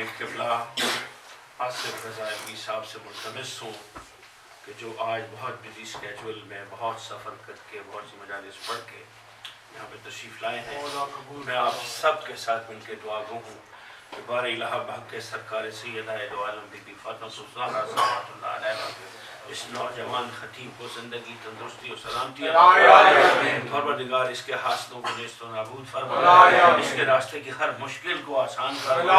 میں قبلہ آصف رضا علوی صاحب سے ملتمس ہوں کہ جو آج بہت بزی اسکیجول میں بہت سفر کر کے بہت سی مجالس پڑھ کے یہاں پہ تشریف لائے ہیں، میں آپ سب کے ساتھ مل کے دعا گو ہوں کہ بار الہ بحق کے سرکار سیدہ دو عالم بی بی فاطمہ الزہرا صلوات اللہ علیہ اس نوجوان خطیب کو زندگی تندرستی و سلامتی پروردگار اس کے حاصلوں کو نیست و نابود فرما، اس کے راستے کی ہر مشکل کو آسان فرما،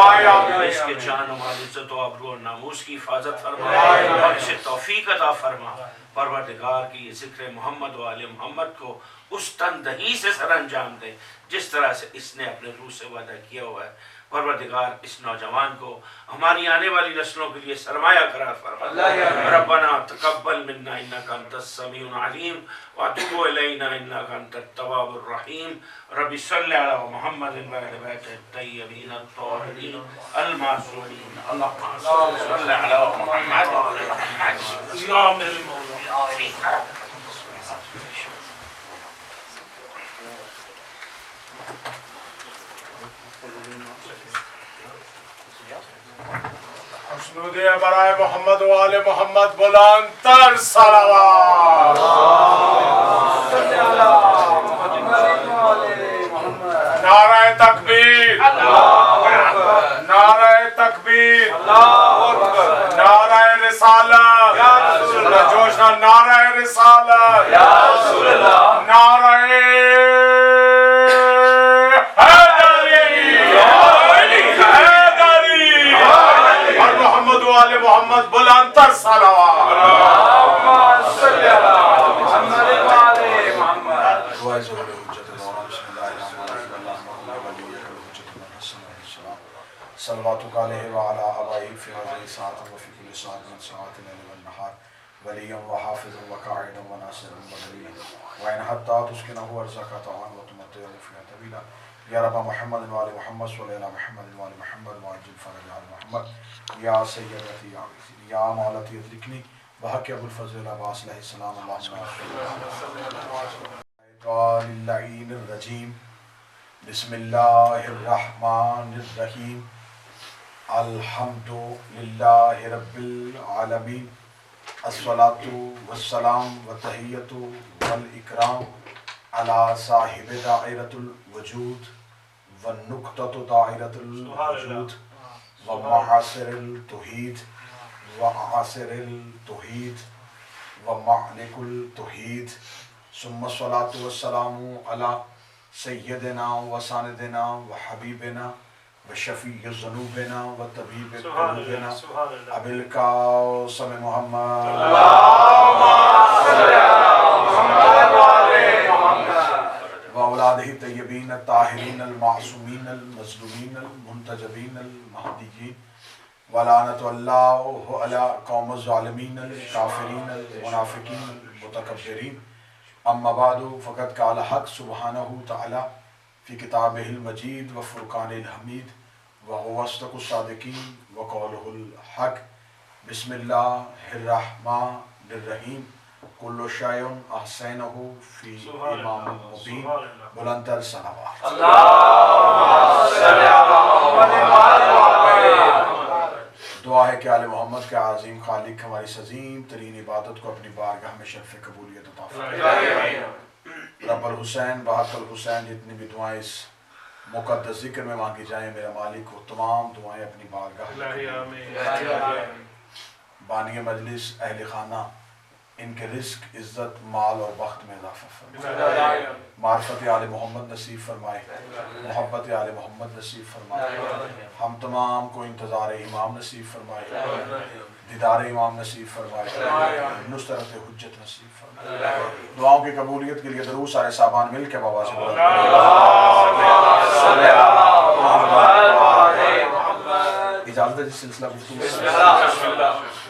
اس کے جان و مال عزت و آبرو و ناموس کی حفاظت فرما اور اسے توفیق عطا فرما۔ پروردگار کی یہ ذکر محمد و آل محمد کو اس تندہی سے سر انجام دے جس طرح سے اس نے اپنے روح سے وعدہ کیا ہوا ہے۔ پروردگار اس نوجوان کو ہماری آنے والی نسلوں کے لیے سرمایہ قرار فرما۔ ربنا تقبل منا انک انت السمیع العلیم وتب علینا انک انت التواب الرحیم۔ رب صلی علی محمد و علی بیتہ الطیبین الطاہرین المعصومین۔ اللہم صلی علی محمد و علی محمد۔ یا میرے مولا حسنود برائے محمد و آل محمد بلند تر صلوات۔ نعرہ تکبیر، نعرہ تکبیر، نعرہ رسالت، جوشنا نعرہ رسالت، نعرہ والے محمد بلند تر صلوات۔ اللہم صلی علی محمد و آل محمد۔ دعائے ظہور حجت مولانا بسم اللہ الرحمن الرحیم اللہم ولی حجت مولانا صلواتک علیہ وعلی آبائہ فی هذه الساعة وفی کل ساعة من ساعات اللیل والنہار ولیا وحافظا وقاعدا وناصرا ودلیلا وإن حتى تسکنہ ارضک طوعا وتمتعہ فیہا طویلا یا رب محمد و آل محمد صلی علی محمد و آل محمد وعجل فرج آل محمد یا سیدتی یا مولتی ادرکنی بحق ابو الفضل عباس علیہ السلام اللعین الرجیم بسم اللہ الرحمن الرحیم الحمد للہ رب العالمین الصلاة والسلام والتحیت والاکرام علی صاحب دائرۃ الوجود والنقطۃ دائرۃ الوجود ومعاصر التوحید وعاصر التوحید ومعلق التوحید ثم الصلاة والسلام علی سیدنا وساندنا وحبیبنا وشفیع ذنوبنا وطبیب قلوبنا ابی القاسم محمد اللہم صلی علی محمد وأولادہ طیبین الطاہرین المعصومین المظلومین المنتجبین المہدیین ولعنت اللہ علی قوم الظالمین الکافرین المنافقین المتکبرین اما بعد فقد قال حق سبحانہ تعالی فی کتابہ المجید وفرقان الحمید وهو اصدق الصادقین وقولہ الحق بسم اللہ الرحمن الرحیم کل شیء احسنہ فی امام مبین بلند تر صلوات۔ اللہم صلی علی محمد۔ دعا ہے کہ آل محمد کے عظیم خالق ہماری اس عظیم ترین عبادت کو اپنی بارگاہ میں شرف قبولیت عطا فرمائے۔ رب الحسین بحق الحسین جتنی بھی دعائیں اس مقدس ذکر میں مانگی جائیں میرا مالک وہ تمام دعائیں اپنی بارگاہ میں بانی مجلس اہل خانہ ان کے رزق عزت مال اور وقت میں اضافہ فرمائے، معرفت آل محمد نصیب فرمائے، محبت آل محمد نصیب فرمائے، ہم تمام کو انتظار امام نصیب فرمائے، دیدار امام نصیب فرمائے، نصرت حجت نصیب فرمائے۔ دعاؤں کی قبولیت کے لیے درود سارے صاحبان مل کے بابا سے بولیں اجازت ہے جس سلسلہ گفتگو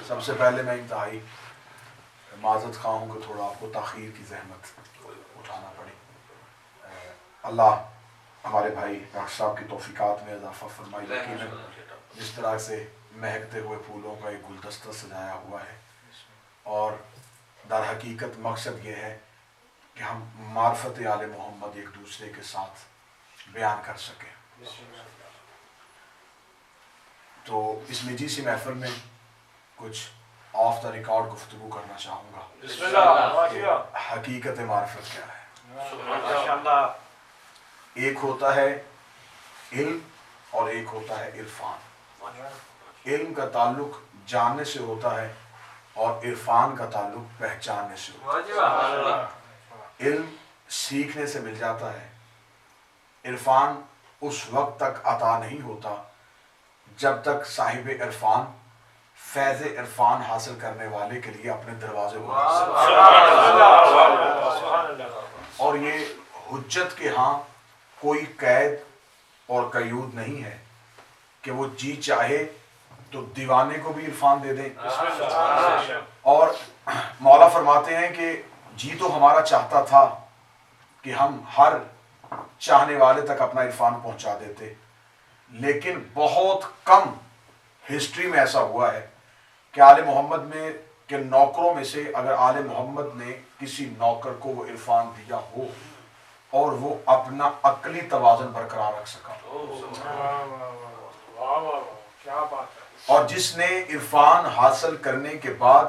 سب سے پہلے میں انتہائی معذرت خواہ ہوں کہ تھوڑا آپ کو تاخیر کی زحمت اٹھانا پڑی۔ اللہ ہمارے بھائی ڈاکٹر صاحب کی توفیقات میں اضافہ فرمائی، یقیناً جس طرح سے مہکتے ہوئے پھولوں کا ایک گلدستہ سجایا ہوا ہے اور در حقیقت مقصد یہ ہے کہ ہم معرفت آل محمد ایک دوسرے کے ساتھ بیان کر سکیں۔ تو اس نجی سی محفل میں کچھ آف دا ریکارڈ گفتگو کرنا چاہوں گا کہ حقیقت معرفت کیا ہے۔ ایک ہوتا ہے علم اور ایک ہوتا ہے عرفان۔ علم کا تعلق جاننے سے ہوتا ہے اور عرفان کا تعلق پہچاننے سے ہوتا ہے۔ علم سیکھنے سے مل جاتا ہے، عرفان اس وقت تک عطا نہیں ہوتا جب تک صاحب عرفان فیض عرفان حاصل کرنے والے کے لیے اپنے دروازے کو اور یہ حجت کے ہاں کوئی قید اور قیود نہیں ہے کہ وہ جی چاہے تو دیوانے کو بھی عرفان دے دیں، اور مولا فرماتے ہیں کہ جی تو ہمارا چاہتا تھا کہ ہم ہر چاہنے والے تک اپنا عرفان پہنچا دیتے، لیکن بہت کم ہسٹری میں ایسا ہوا ہے کہ آل محمد میں کے نوکروں میں سے اگر آل محمد نے کسی نوکر کو وہ عرفان دیا ہو اور وہ اپنا عقلی توازن برقرار رکھ سکا، اور جس نے عرفان حاصل کرنے کے بعد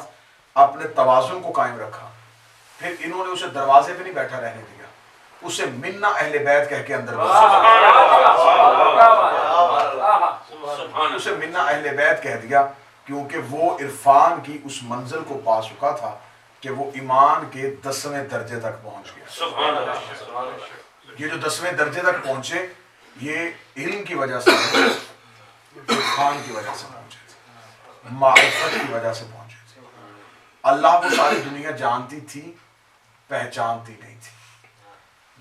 اپنے توازن کو قائم رکھا، پھر انہوں نے اسے دروازے پہ نہیں بیٹھا رہنے دیا، اسے منا اہل بیت کہہ کے اندر اسے منا اہل بیت کہہ دیا، کیونکہ وہ عرفان کی اس منزل کو پا چکا تھا کہ وہ ایمان کے 10ویں درجے تک پہنچ گیا۔ یہ جو 10ویں درجے تک پہنچے یہ علم کی وجہ سے، عرفان کی وجہ سے پہنچے تھے، معرفت کی وجہ سے پہنچے تھے۔ اللہ کو ساری دنیا جانتی تھی، پہچانتی نہیں تھی،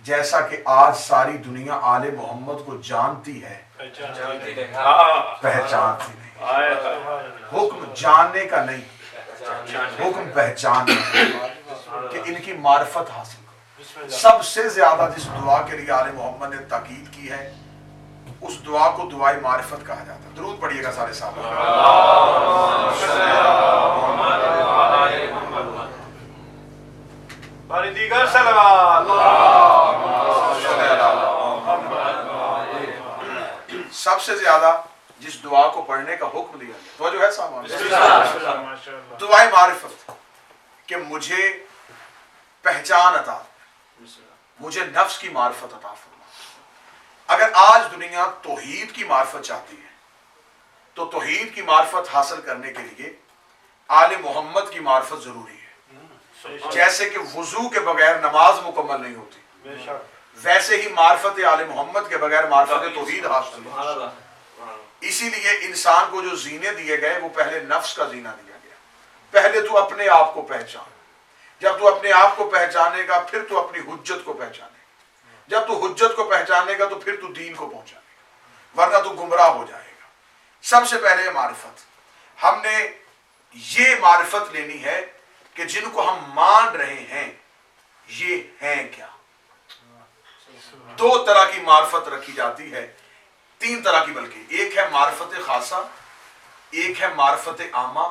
جیسا کہ آج ساری دنیا آل محمد کو جانتی ہے، پہچانتی نہیں۔ حکم جاننے کا نہیں، حکم پہچاننے کہ ان کی معرفت حاصل کرو۔ سب سے زیادہ جس دعا کے لیے آل محمد نے تاکید کی ہے اس دعا کو دعائے معرفت کہا جاتا ہے۔ درود پڑھیے گا سارے صاحب۔ دیگر صلوات۔ سب سے زیادہ جس دعا کو پڑھنے کا حکم دیا گیا تو جو ہے سامان دعائے معرفت، کہ مجھے پہچان عطا، مجھے نفس کی معرفت عطا فرما۔ اگر آج دنیا توحید کی معرفت چاہتی ہے تو توحید کی معرفت حاصل کرنے کے لیے آل محمد کی معرفت ضروری ہے۔ جیسے کہ وضو کے بغیر نماز مکمل نہیں ہوتی، ویسے ہی معرفت آل محمد کے بغیر معرفت توحید حاصل نہیں ہوتی۔ اسی لیے انسان کو جو زینے دیے گئے وہ پہلے نفس کا زینہ دیا گیا، پہلے تو اپنے آپ کو پہچان، جب تو اپنے آپ کو پہچانے گا پھر تو اپنی حجت کو پہچانے گا، جب تو حجت کو پہچانے گا تو پھر تو دین کو پہنچانے گا، ورنہ تو گمراہ ہو جائے گا۔ سب سے پہلے معرفت، ہم نے یہ معرفت لینی ہے کہ جن کو ہم مان رہے ہیں یہ ہیں کیا۔ دو طرح کی معرفت رکھی جاتی ہے، تین طرح کی بلکہ، ایک ہے معرفت خاصہ، ایک ہے معرفت عامہ،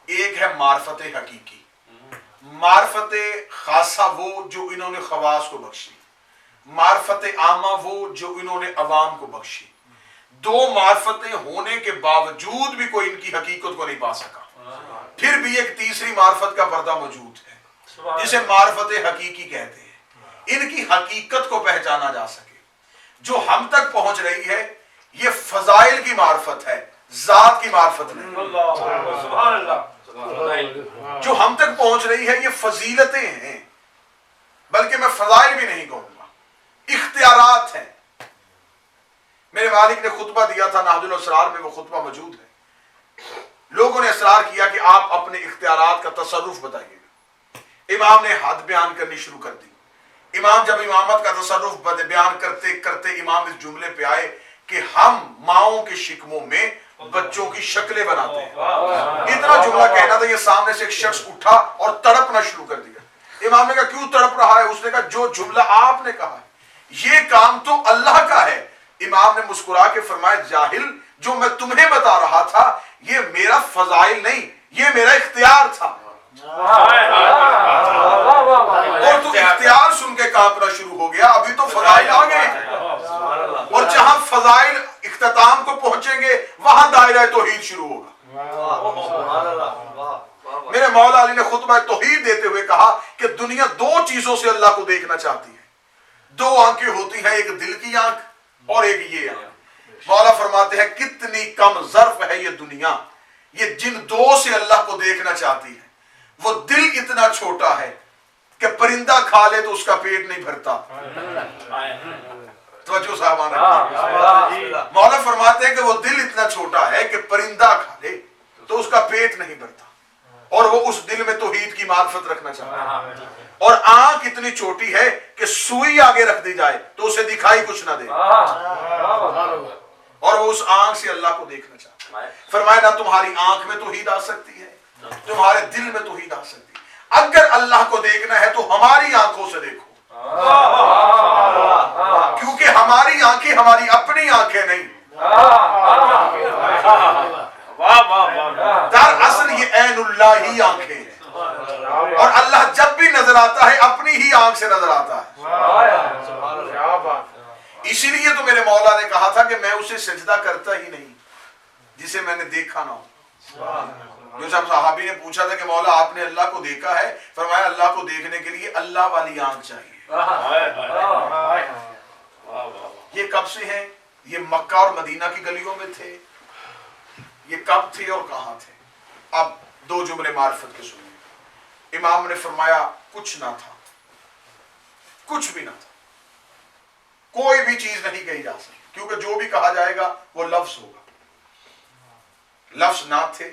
ایک ہے معرفت حقیقی۔ معرفت خاصہ وہ جو انہوں نے خواص کو بخشی، معرفت عامہ وہ جو انہوں نے عوام کو بخشی۔ دو معرفتیں ہونے کے باوجود بھی کوئی ان کی حقیقت کو نہیں پا سکا، پھر بھی ایک تیسری معرفت کا پردہ موجود ہے جسے معرفت حقیقی کہتے ہیں۔ ان کی حقیقت کو پہچانا جا سکے، جو ہم تک پہنچ رہی ہے یہ فضائل کی معرفت ہے، ذات کی معرفت نہیں۔ جو ہم تک پہنچ رہی ہے یہ فضیلتیں ہیں، بلکہ میں فضائل بھی نہیں کہوں گا، اختیارات ہیں۔ میرے مالک نے خطبہ دیا تھا نہج الاسرار میں، وہ خطبہ موجود ہے۔ لوگوں نے اصرار کیا کہ آپ اپنے اختیارات کا تصرف بتائیے گا۔ امام نے حد بیان کرنی شروع کر دی۔ امام جب امامت کا تصرف بیان کرتے کرتے امام اس جملے پہ آئے کہ ہم ماؤں کے شکموں میں بچوں کی شکلیں بناتے ہیں۔ اتنا جملہ کہنا تھا، یہ سامنے سے ایک شخص اٹھا اور تڑپنا شروع کر دیا۔ امام نے کہا کیوں تڑپ رہا ہے؟ اس نے کہا جو جملہ آپ نے کہا ہے یہ کام تو اللہ کا ہے۔ امام نے مسکرا کے فرمایا جاہل، جو میں تمہیں بتا رہا تھا یہ میرا فضائل نہیں، یہ میرا اختیار تھا۔ اور تو اختیار سن کے کانپنا شروع ہو گیا، ابھی تو فضائل آ گئے، اور جہاں فضائل اختتام کو پہنچیں گے وہاں दायरा तौहीद शुरू होगा। मेरे मौला अली ने खुतबा तौहीद देते हुए कहा कि दुनिया दो चीजों से अल्लाह को देखना चाहती है। दो आंखें होती हैं, एक दिल की आंख और एक ये आंख। मौला फरमाते हैं कितनी कम ज़र्फ है ये दुनिया, ये जिन दो से अल्लाह को देखना चाहती है। वो दिल इतना छोटा है कि परिंदा खा ले तो उसका पेट नहीं भरता। तो साहबान, मौला फरमाते हैं कि वो दिल इतना छोटा है कि परिंदा खा ले तो उसका पेट नहीं भरता, और वो उस दिल में तौहीद की मार्फत रखना चाहता है। और आंख इतनी छोटी है कि सुई आगे रख दी जाए तो उसे दिखाई कुछ ना दे, और वो उस आंख से अल्लाह को देखना चाहता है। फरमाया ना तुम्हारी आंख में तौहीद आ सकती है, तुम्हारे दिल में तौहीद आ सकती है। अगर अल्लाह को देखना है तो हमारी आंखों से देखो, क्योंकि हमारी आंखें हमारी अपनी आंखें नहीं, दरअसल ये ऐनुल्लाह ही आंखें हैं, और अल्लाह जब भी नजर आता है अपनी ही आंख से नजर आता है। इसीलिए तो मेरे मौला ने कहा था कि मैं उसे सजदा करता ही नहीं जिसे मैंने देखा ना हो। जो सब सहाबी ने पूछा था कि मौला आपने अल्लाह को देखा है, फरमाया अल्लाह को देखने के लिए अल्लाह वाली आंख चाहिए। ये कब से है? ये मक्का और मदीना की गलियों में थे। ये कब थे और कहां थे? अब दो जुमले मार्फत के सुनिए। इमाम ने फरमाया कुछ ना था, कुछ भी ना था, कोई भी चीज नहीं कही जा सकती, क्योंकि जो भी कहा जाएगा वो लफ्ज होगा। लफ्ज ना थे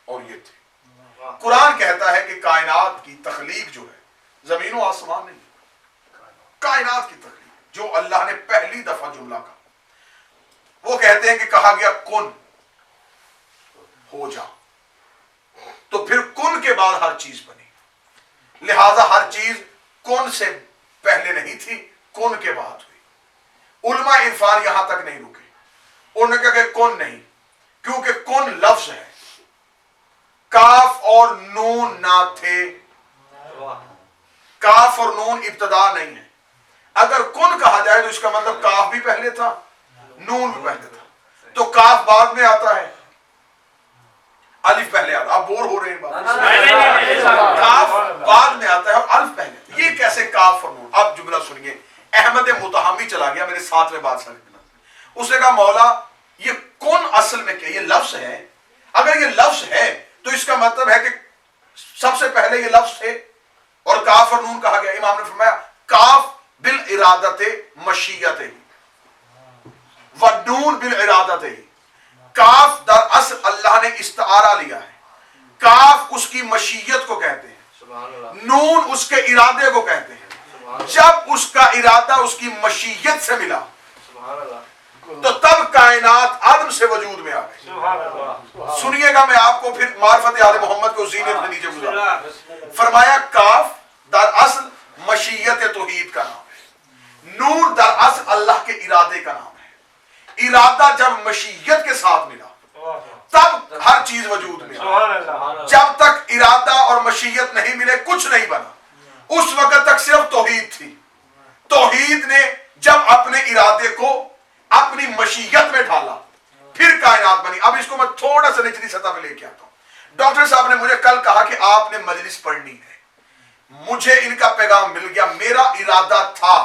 और ये थे। कुरान कहता है कि कायनात की तख्लीक जो है जमीन और आसमान नहीं, कायनात की तख्लीक जो अल्लाह ने पहली दफा जुमला कहा, वो कहते हैं कि कहा गया कुन, हो जा, तो फिर कुन के बाद हर चीज बनी। लिहाजा हर चीज कुन से पहले नहीं थी, कुन के बाद हुई। उलमा इरफान यहां तक नहीं रुके, उन्होंने कहा कि कुन नहीं, क्योंकि कुन लफ्ज है, काफ और नून ना थे, काफ और नून इब्तदा नहीं है। अगर कुन कहा जाए तो इसका मतलब काफ भी पहले था, नून भी पहले था, तो काफ बाद में आता है, अलिफ पहले आता। आप बोर हो रहे हैं बात, काफ बाद में आता है और अलिफ पहले। ये कैसे काफ और नून? आप जुमला सुनिए। अहमद मुतहमी चला गया मेरे साथ में बादशाह के पास, उसने कहा मौला ये कौन असल में क्या, ये लफ्ज है? अगर ये लफ्ज है तो इसका मतलब है कि सबसे पहले ये लफ्ज थे और काफ और नून कहा गया। इमाम ने फरमाया काफ बिल इरादते मशीयते व नून बिल इरादते। काफ दरअसल अल्लाह ने इस्तारा लिया है, काफ उसकी मशीयत को कहते हैं, नून उसके इरादे को कहते हैं। जब उसका इरादा उसकी मशीयत से मिला तो तब कायनात आदम से वजूद में आ गई। सुनिएगा, मैं आपको फिर मार्फत आले मोहम्मद को जीनत के नीचे गुजारा। फरमाया काफ दरअसल मशीयत तौहीद का नाम है, नूर दरअसल अल्लाह के इरादे का नाम है। इरादा जब मशीयत के साथ मिला तब हर चीज वजूद में आई। जब तक इरादा और मशीयत नहीं मिले कुछ नहीं बना। उस वक्त तक सिर्फ तौहीद थी। तौहीद ने जब अपने इरादे को अपनी मशीयत में ढाला फिर कायनात बनी। अब इसको मैं थोड़ा सा निचली सतह पे लेके आता हूं। डॉक्टर साहब ने मुझे कल कहा कि आपने मजलिस पढ़नी है। मुझे इनका पैगाम मिल गया। मेरा इरादा था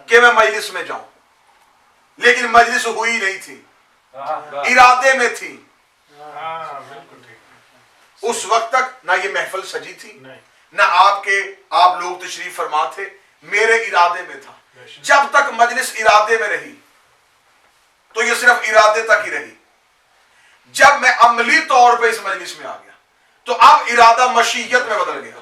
कि मैं मजलिस में जाऊं, लेकिन मजलिस हुई नहीं थी, इरादे में थी। उस वक्त तक ना ये महफिल सजी थी, ना आप लोग तशरीफ फरमा थे। मेरे इरादे में था। जब तक मजलिस इरादे में रही तो ये सिर्फ इरादे तक ही रही। जब मैं अमली तौर पे इस मजलिस में आ गया तो अब इरादा मशीयत में बदल गया।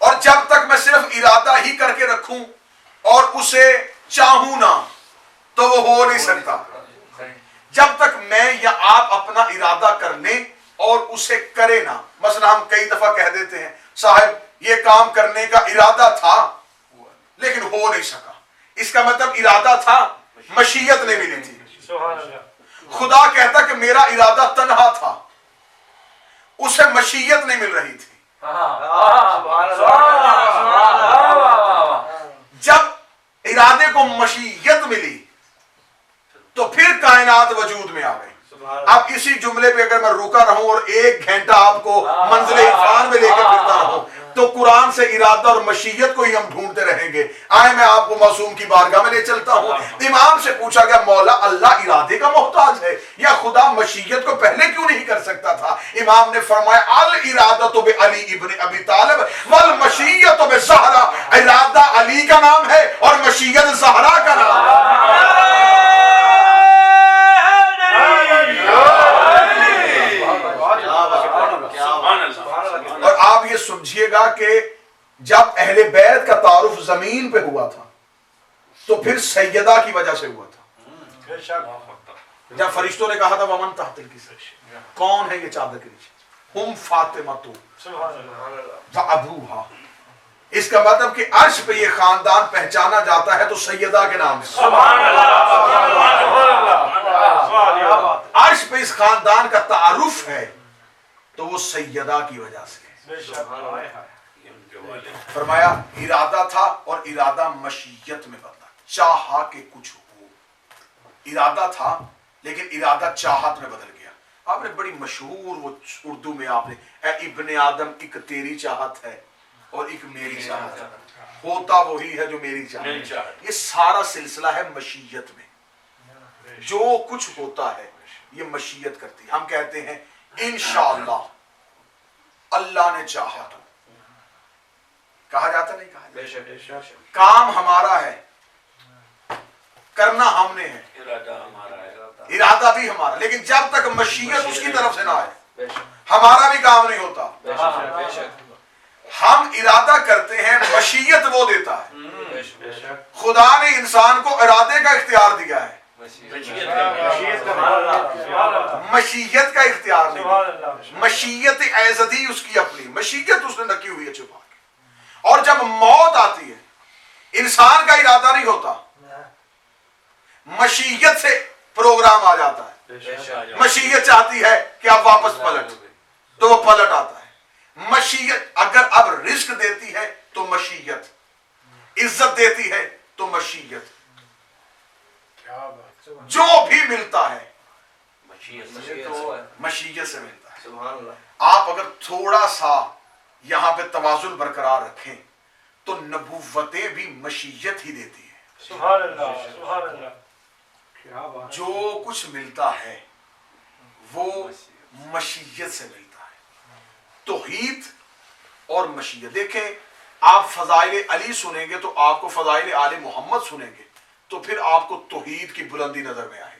और जब तक मैं सिर्फ इरादा ही करके रखूं और उसे चाहूं ना तो वो हो नहीं सकता। जब तक मैं या आप अपना इरादा कर लें और उसे करे ना। मसला हम कई दफा कह देते हैं साहब ये काम करने का इरादा था लेकिन हो नहीं सका। इसका मतलब इरादा था, मशीयत नहीं मिली थी। खुदा कहता कि मेरा इरादा तन्हा था, उसे मशीयत नहीं मिल रही थी। जब इरादे को मशीयत मिली तो फिर कायनात वजूद में आ गई। अब इसी जुमले पे अगर मैं रुका रहूं और 1 घंटा आपको मंजिल इरफान में लेकर फिरता रहूं तो कुरान से इरादा और मशीयत को ही हम ढूंढते रहेंगे। आए मैं आपको मासूम की बारगाह में ले चलता हूं। इमाम से पूछा गया, मौला अल्लाह इरादे का मोहताज है या खुदा मशीयत को पहले क्यों नहीं कर सकता था? इमाम ने फरमाया, अल इरादा तो बे अली इब्न अबी तालिब वल मशीयत तो बे ज़हरा। इरादा अली का नाम है और मशीयत ज़हरा का नाम है। और आप ये समझिएगा कि जब अहले बैत का तारुफ जमीन पे हुआ था तो फिर सैयदा की वजह से हुआ था। जब फरिश्तों ने कहा था वमन तहतिल की, कौन है ये चादर के नीचे? हुम फातिमातु व अबूहा। इसका मतलब कि अर्श पे ये खानदान पहचाना जाता है तो सैयदा के नाम से। अर्श पे इस खानदान का तारुफ है तो वो सैयदा की वजह से। फरमाया इरादा था और इरादा मशीयत में बदला, चाहा के कुछ हो। इरादा था लेकिन इरादा चाहत में बदल गया। आपने बड़ी मशहूर वो उर्दू में आपने, ए इब्ने आदम एक तेरी चाहत है और एक मेरी चाहत है, होता वही है जो मेरी चाहत है। ये सारा सिलसिला है मशीयत में। जो कुछ होता है ये मशीयत करती है। हम कहते हैं इंशाअल्लाह, अल्लाह ने चाहा तो। कहा जाता नहीं? कहा काम हमारा है, करना हमने है, इरादा भी हमारा, लेकिन जब तक मशीयत उसकी तरफ से ना आए हमारा भी काम नहीं होता। हम इरादा करते हैं, मशीयत वो देता है। खुदा ने इंसान को इरादे का इख्तियार दिया है, मशीयत का इख्तियार नहीं। मशीयत ऐज़दी उसकी अपनी, मशीयत उसने रखी हुई है छुपा के। और जब मौत आती है इंसान का इरादा नहीं होता, मशीयत से प्रोग्राम आ जाता है। मशीयत चाहती है कि आप वापस पलट, तो वो पलट आता है। मशीयत अगर अब रिस्क देती है तो मशीयत, इज्जत देती है तो मशीयत। जो भी मिलता है मशीयत से मिलता है। आप अगर थोड़ा सा यहां पे तवाजुन बरकरार रखें तो नबुव्वतें भी मशीयत ही देती है। सुभान अल्लाह, सुभान अल्लाह। जो कुछ मिलता है वो मशीयत से मिलता है। तौहीद और मशीयत। देखें, आप फजाइल अली सुनेंगे तो आपको फजाइल आले मोहम्मद सुनेंगे तो फिर आपको तौहीद की बुलंदी नजर में आएगी।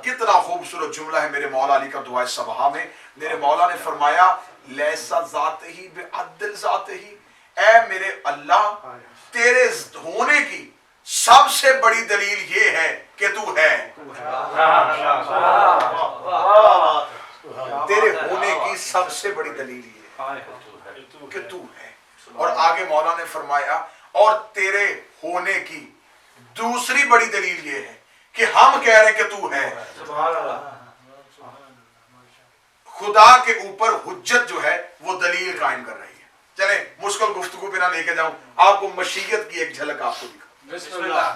कितना खूबसूरत जुमला है मेरे मौला अली का दुआ सबहा में। मेरे मौला ने फरमाया, लैसा ज़ाते ही बेअद्ल ज़ाते ही, ऐ मेरे अल्लाह तेरे होने की सबसे बड़ी दलील ये है कि तू है। तेरे होने की सबसे बड़ी दलील ये है कि तू है। और आगे मौला ने फरमाया, और तेरे होने की दूसरी बड़ी दलील ये है कि हम कह रहे हैं कि तू है। खुदा के ऊपर हुज्जत जो है वो दलील कायम कर रही है। चले मुश्किल गुफ्तगू बिना लेके जाऊं, आपको मशीयत की एक झलक आपको दिखा।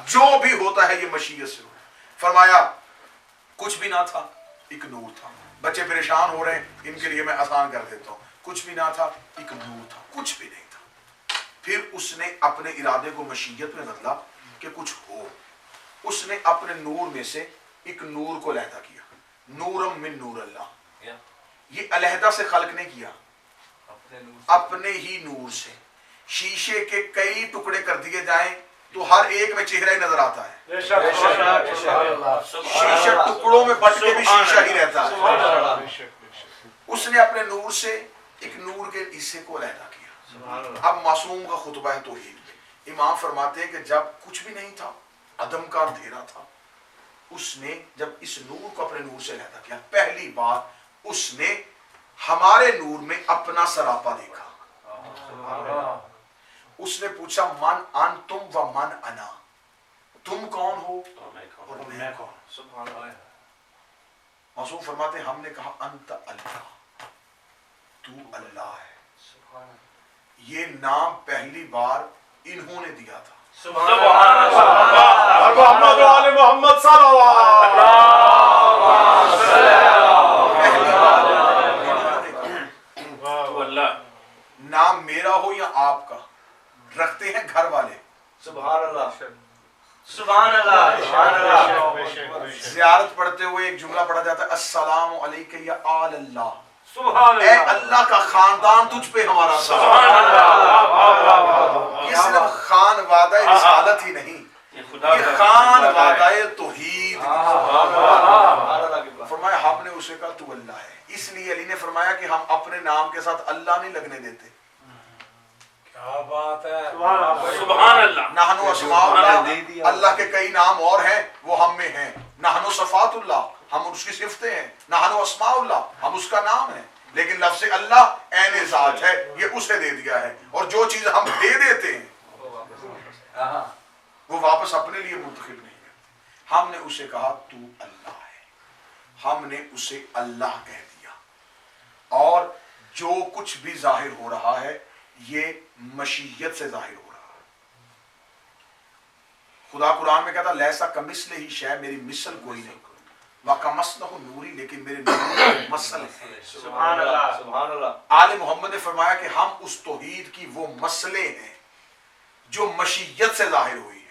जो भी होता है ये मशीयत से होता है। फरमाया कुछ भी ना था, एक नूर था। बच्चे परेशान हो रहे हैं, इनके लिए मैं आसान कर देता हूं। कुछ भी ना था, एक नूर था, कुछ भी नहीं था। फिर उसने अपने इरादे को मशीयत में बदला कि कुछ हो। उसने अपने नूर में से एक नूर को अलहदा किया, नूरम मिन नूर अल्लाह। ये अलहदा से खल्क नहीं किया, अपने ही नूर से। शीशे के कई टुकड़े कर दिए जाएं तो हर एक में चेहरा ही नजर आता है। शीशे टुकड़ों में बट के भी शीशा ही रहता है। उसने अपने नूर से एक नूर के हिस्से को अलहदा किया। अब मासूम का खुतबा है तौहीद में। इमाम फरमाते हैं कि जब कुछ भी नहीं था, अदम का अंधेरा था, उसने जब इस नूर को अपने नूर से अलहदा किया, पहली बार उसने हमारे नूर में अपना सरापा देखा। उसने पूछा, मन अन तुम व मन अना, तुम कौन हो और मैं कौन। मासूम फरमाते, हमने कहा अंत अल्लाह, तू अल्लाह है। ये नाम पहली बार इन्होंने दिया था। मोहम्मद नाम मेरा हो या आपका, रखते हैं घर वाले। सुभान अल्लाह, सुभान अल्लाह, सुभान अल्लाह। ज़ियारत पढ़ते हुए एक जुमला पढ़ा जाता है, अस्सलामु अलैका या आल अल्लाह, सुभान ऐ अल्लाह का खानदान तुझ पे हमारा सलाम। ये सिर्फ खान वादा रिसालत ही नहीं, ये खान वादा तौहीद। फरमाया हमने उसे कहा तू अल्लाह है, इसलिए अली ने फरमाया कि हम अपने नाम के साथ अल्लाह नहीं लगने देते। क्या बात है, सुभान अल्लाह। नहनु अस्माउल्लाह, अल्लाह के कई नाम और हैं, वो हम में हैं। नहनु सफातुल्लाह, हम उसकी सिफतें हैं। नहनु अस्माउल्लाह, हम उसका नाम है। लेकिन लफ्ज़ अल्लाह ऐन ज़ात है, ये उसे दे दिया है। और जो चीज हम दे देते हैं वो वापस अपने लिए मुंतखब नहीं करते। हमने उसे कहा तू अल्लाह है, हमने उसे अल्लाह कह दिया। और जो कुछ भी जाहिर हो रहा है ये मशीयत से जाहिर हो रहा है। खुदा कुरान में कहता लैसा कमिस्ले ही शय, मेरी मिसल कोई नहीं, वाकमसलहु नूरी, लेकिन मेरे नूर मसल है। सुभान अल्लाह, सुभान अल्लाह। आले मोहम्मद ने फरमाया कि हम उस तौहीद की वो मसले हैं जो मशीयत से जाहिर हुई है।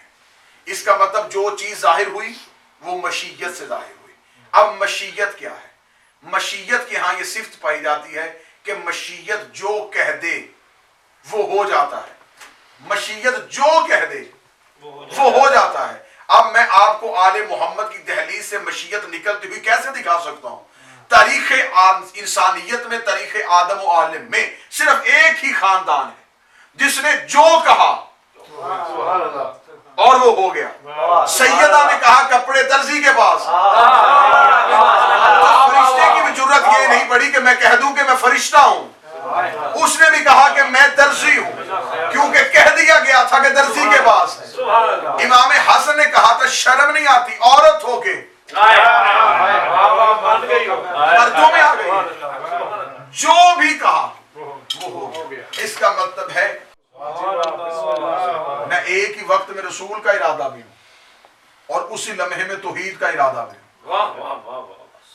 इसका मतलब जो चीज जाहिर हुई वो मशीयत से जाहिर हुई। अब मशीयत क्या है? मशीयत के यहाँ ये सिफ्त पाई जाती है कि मशीयत जो कह दे वो हो जाता है। मशीयत जो कह दे वो हो जाता है। अब मैं आपको आले मोहम्मद की दहलीज से मशीयत निकलती हुई कैसे दिखा सकता हूं? तारीख इंसानियत में, तारीख आदम और आलिम में सिर्फ एक ही खानदान है जिसने जो कहा और वो हो गया। सैयदा ने कहा कपड़े दर्जी के पास, तो फरिश्ते की भी जरूरत ये नहीं पड़ी कि मैं कह दूं कि मैं फरिश्ता हूं। उसने भी कहा कि मैं दर्जी हूं, क्योंकि कह दिया गया था कि दर्जी के पास है। इमाम हसन ने कहा था शर्म नहीं आती औरत होके मर्दों में आ गई, जो भी कहा वो हो गया। इसका मतलब है मैं एक ही वक्त में रसूल का इरादा भी हूं और उसी लम्हे में तौहीद का इरादा भी हूं।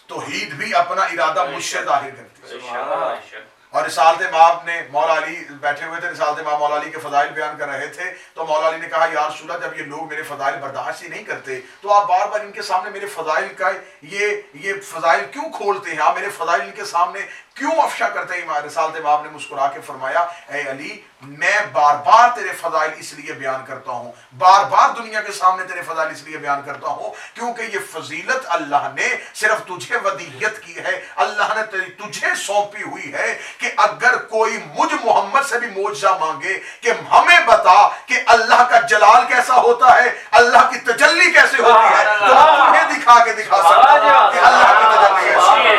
तौहीद भी अपना इरादा मुझसे जाहिर करती है। और रिसालत इमाम ने, मौला अली बैठे हुए थे, रिसालत इमाम मौला अली के फदाइल बयान कर रहे थे, तो मौला अली ने कहा या रसूल अल्लाह, जब ये लोग मेरे फदाइल बर्दाश्त ही नहीं करते तो आप बार बार इनके सामने मेरे फदाइल का ये फदाइल क्यों खोलते हैं? आप मेरे फदाइल इनके सामने क्यों अफशा करते हैं? रिसालत इमाम ने मुस्कुरा के फरमाया ए अली, मैं बार बार तेरे फदाइल इसलिए बयान करता हूँ, बार बार दुनिया के सामने तेरे फदाइल इसलिए बयान करता हूँ क्योंकि ये फजीलत अल्लाह ने सिर्फ तुझे वदीयत की है, अल्लाह ने तुझे सौंपी हुई है कि अगर कोई मुझ मोहम्मद से भी मौजज़ा मांगे कि हमें बता कि अल्लाह का जलाल कैसा होता है, अल्लाह की तजल्ली कैसे होती है, तो हम तुम्हें दिखा के दिखा सकते हैं कि अल्लाह की तजल्ली कैसी है।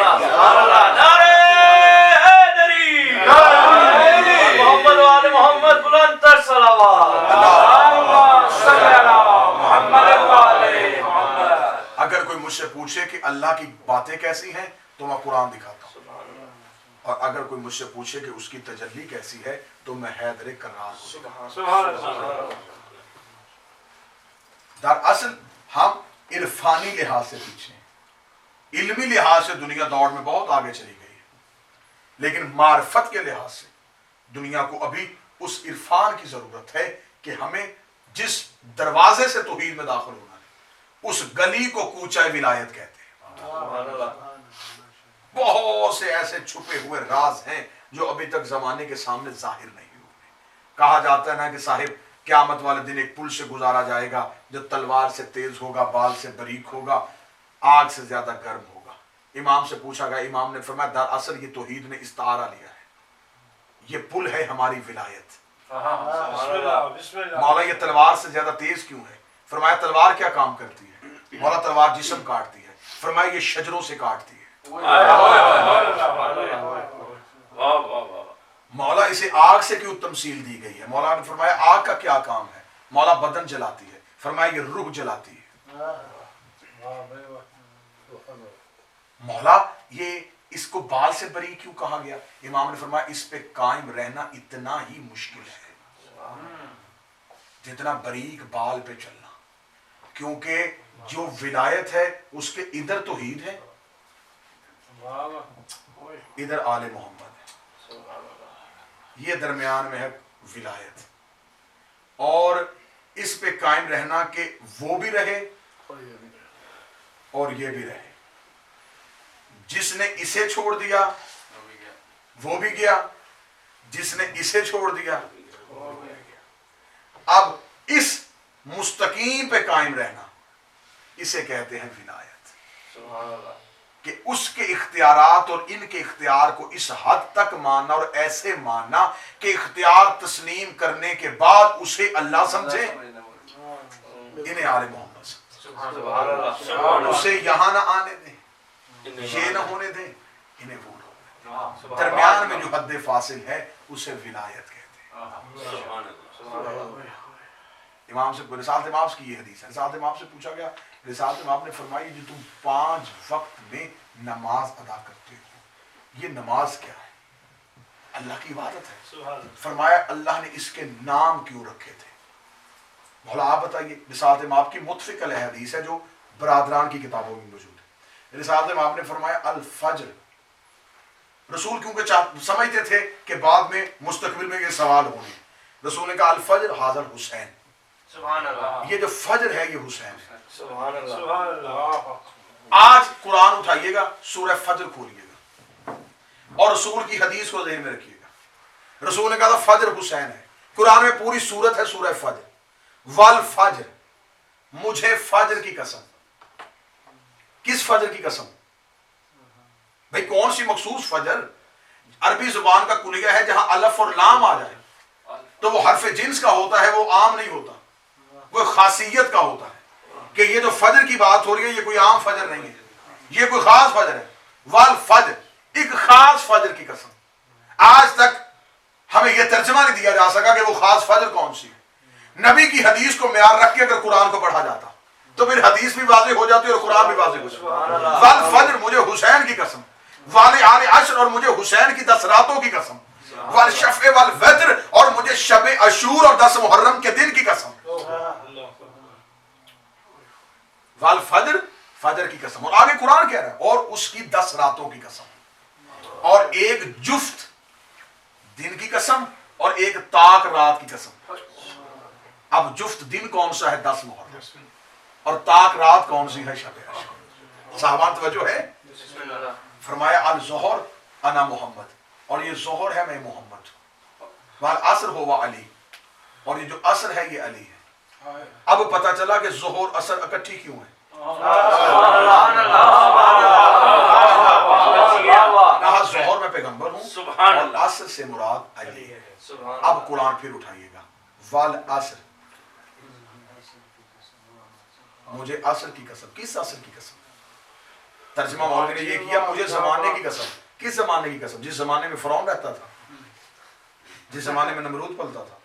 मोहम्मद वाले मोहम्मद बुलंद तर सलावत। अगर कोई मुझसे पूछे कि अल्लाह की बातें कैसी हैं तो मैं कुरान दिखाता हूँ, और अगर कोई मुझसे पूछे कि उसकी तजल्ली कैसी है तो मैं हैदर कर्रार हूँ। दरअसल हम इरफानी लिहाज से पीछे हैं, इल्मी लिहाज से दुनिया दौड़ में बहुत आगे चली गई है, लेकिन मार्फत के लिहाज से दुनिया को अभी उस इरफान की जरूरत है कि हमें जिस दरवाजे से तौहीद में दाखिल होना है उस गली को कूचा विलायत कहते हैं। बहुत से ऐसे छुपे हुए राज हैं जो अभी तक जमाने के सामने जाहिर नहीं हुए। कहा जाता है ना कि साहिब क़यामत वाले दिन एक पुल से गुजारा जाएगा जो तलवार से तेज होगा, बाल से बारीक होगा, आग से ज्यादा गर्म होगा। इमाम से पूछा गया, इमाम ने फरमाया दरअसल ये तौहीद ने इस्तारा लिया है, ये पुल है हमारी विलायत। मौला ये तलवार से ज्यादा तेज क्यों है? फरमाया तलवार क्या काम करती है? मौला तलवार जिस्म काटती है। फरमाया ये शजरों से काटती है। मौला इसे आग से क्यों तमसील दी गई है? मौला ने फरमाया आग का क्या काम है? मौला बदन जलाती है। फरमाया ये रूह जलाती है। मौला ये इसको बाल से बरी क्यों कहा गया? इमाम ने फरमाया इस पे कायम रहना इतना ही मुश्किल है जितना बारीक बाल पे चलना। کیونکہ جو ولایت ہے اس کے ادھر توحید ہے، ادھر آل محمد ہے، یہ درمیان میں ہے ولایت، اور اس پہ قائم رہنا کہ وہ بھی رہے اور یہ بھی رہے۔ جس نے اسے چھوڑ دیا وہ بھی گیا، جس نے اسے چھوڑ دیا۔ اب اس مستقیم پہ قائم رہنا اسے کہتے ہیں ولایت، کہ اس کے اختیارات اور ان کے اختیار کو اس حد تک ماننا اور ایسے ماننا کہ اختیار تسلیم کرنے کے بعد اسے اللہ سمجھے، انہیں آل محمد سمجھے، اسے یہاں نہ آنے دیں، یہ نہ ہونے دیں، انہیں وہ نہ ہونے دیں۔ درمیان میں جو حد فاصل ہے اسے ولایت کہتے ہیں۔ امام سے رسالت امام کی یہ حدیث ہے، رسالت امام سے پوچھا گیا، رسالت امام نے فرمائی جو تم 5 وقت میں نماز ادا کرتے ہو، یہ نماز کیا ہے؟ اللہ کی عبادت ہے۔ فرمایا اللہ نے اس کے نام کیوں رکھے تھے؟ بھلا آپ بتائیے۔ رسالت امام کی متفق علیہ حدیث ہے جو برادران کی کتابوں میں موجود ہے۔ رسالت امام نے فرمایا الفجر، رسول کیونکہ سمجھتے تھے کہ بعد میں مستقبل میں یہ سوال ہوں گے، رسول نے کہا الفجر حاضر حسین، سبحان اللہ، یہ جو فجر ہے یہ حسین ہے۔ سبحان اللہ۔ آج قرآن اٹھائیے گا، سورہ فجر کھولیے گا اور رسول کی حدیث کو ذہن میں رکھیے گا۔ رسول نے کہا تھا فجر حسین ہے، قرآن میں پوری سورت ہے سورہ فجر، والفجر، مجھے فجر کی قسم۔ کس فجر کی قسم؟ بھئی کون سی مخصوص فجر؟ عربی زبان کا کلیہ ہے جہاں الف اور لام آ جائے تو وہ حرف جنس کا ہوتا ہے، وہ عام نہیں ہوتا، وہ خاصیت کا ہوتا ہے، کہ یہ جو فجر کی بات ہو رہی ہے یہ کوئی عام فجر نہیں ہے، یہ کوئی خاص فجر ہے۔ والفجر، ایک خاص فجر کی قسم۔ آج تک ہمیں یہ ترجمہ نہیں دیا جا سکا کہ وہ خاص فجر کون سی ہے۔ نبی کی حدیث کو معیار رکھ کے اگر قرآن کو پڑھا جاتا تو پھر حدیث بھی واضح ہو جاتی اور قرآن بھی واضح ہو جاتا۔ والفجر، مجھے حسین کی قسم، والے آل عشر، اور مجھے حسین کی 10 راتوں کی قسم، والشفع والوتر، اور مجھے شب عاشور اور 10 محرم کے دن کی قسم۔ والفجر، فجر کی قسم، اور آگے قرآن کہہ رہا ہے اور اس کی 10 راتوں کی قسم، اور ایک جفت دن کی قسم اور ایک طاق رات کی قسم۔ اب جفت دن کون سا ہے؟ 10 محرم، اور طاق رات کون سی ہے؟ شب عاشور۔ صحابان توجہ ہے؟ فرمایا الظہر انا محمد، اور یہ ظہر ہے میں محمد، والعصر ہوا علی، اور یہ جو عصر ہے یہ علی ہے۔ اب پتہ چلا کہ ظہر عصر اکٹھی کیوں ہے۔ کہا ظہر میں پیغمبر ہوں اور عصر سے مراد علی ہے۔ اب قرآن پھر اٹھائیے گا، والعصر، مجھے عصر کی قسم۔ کس عصر کی قسم؟ ترجمہ مولوی نے یہ کیا مجھے زمانے کی قسم۔ کس زمانے کی قسم؟ جس زمانے میں فرعون رہتا تھا، جس زمانے میں نمرود پلتا تھا۔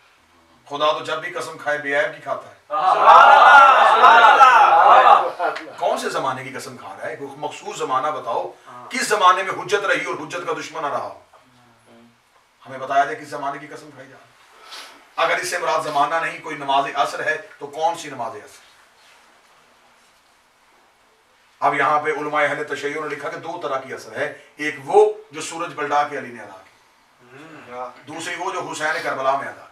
خدا تو جب بھی قسم کھائے بے عیب کی کھاتا ہے۔ کون سے زمانے کی قسم کھا رہا ہے؟ کوئی مخصوص زمانہ بتاؤ، کس زمانے میں حجت رہی اور حجت کا دشمن نہ رہا، ہمیں بتایا جائے کس زمانے کی قسم کھائی جا رہی۔ اگر اس سے مراد زمانہ نہیں کوئی نماز عصر ہے تو کون سی نماز عصر؟ اب یہاں پہ علماء اہل تشیع نے لکھا کہ 2 طرح کی عصر ہے، ایک وہ جو سورج پلٹا کے علی نے ادا کی، دوسری وہ جو حسین کربلا میں ادا کی۔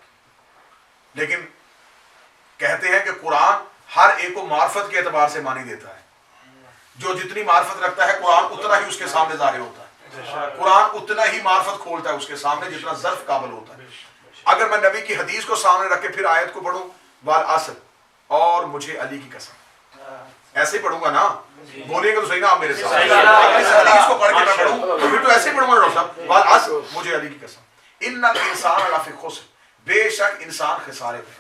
لیکن کہتے ہیں کہ قرآن ہر ایک کو معرفت کے اعتبار سے معنی دیتا ہے، جو جتنی معرفت رکھتا ہے قرآن اتنا ہی اس کے سامنے ظاہر ہوتا ہے، قرآن اتنا ہی معرفت کھولتا ہے اس کے سامنے جتنا ظرف قابل ہوتا ہے۔ اگر میں نبی کی حدیث کو سامنے رکھ کے پھر آیت کو پڑھوں والعصر اور مجھے علی کی قسم، ایسے ہی پڑھوں گا نا؟ بولیے گا تو صحیح نا آپ میرے ساتھ؟ اگر اس حدیث کو پڑھ کے میں پڑھوں تو پھر تو ایسے ہی پڑھوں گا ڈاکٹر صاحب، والعصر مجھے علی کی قسم، ان الانسان لفی خسر، بے شک انسان خسارے میں،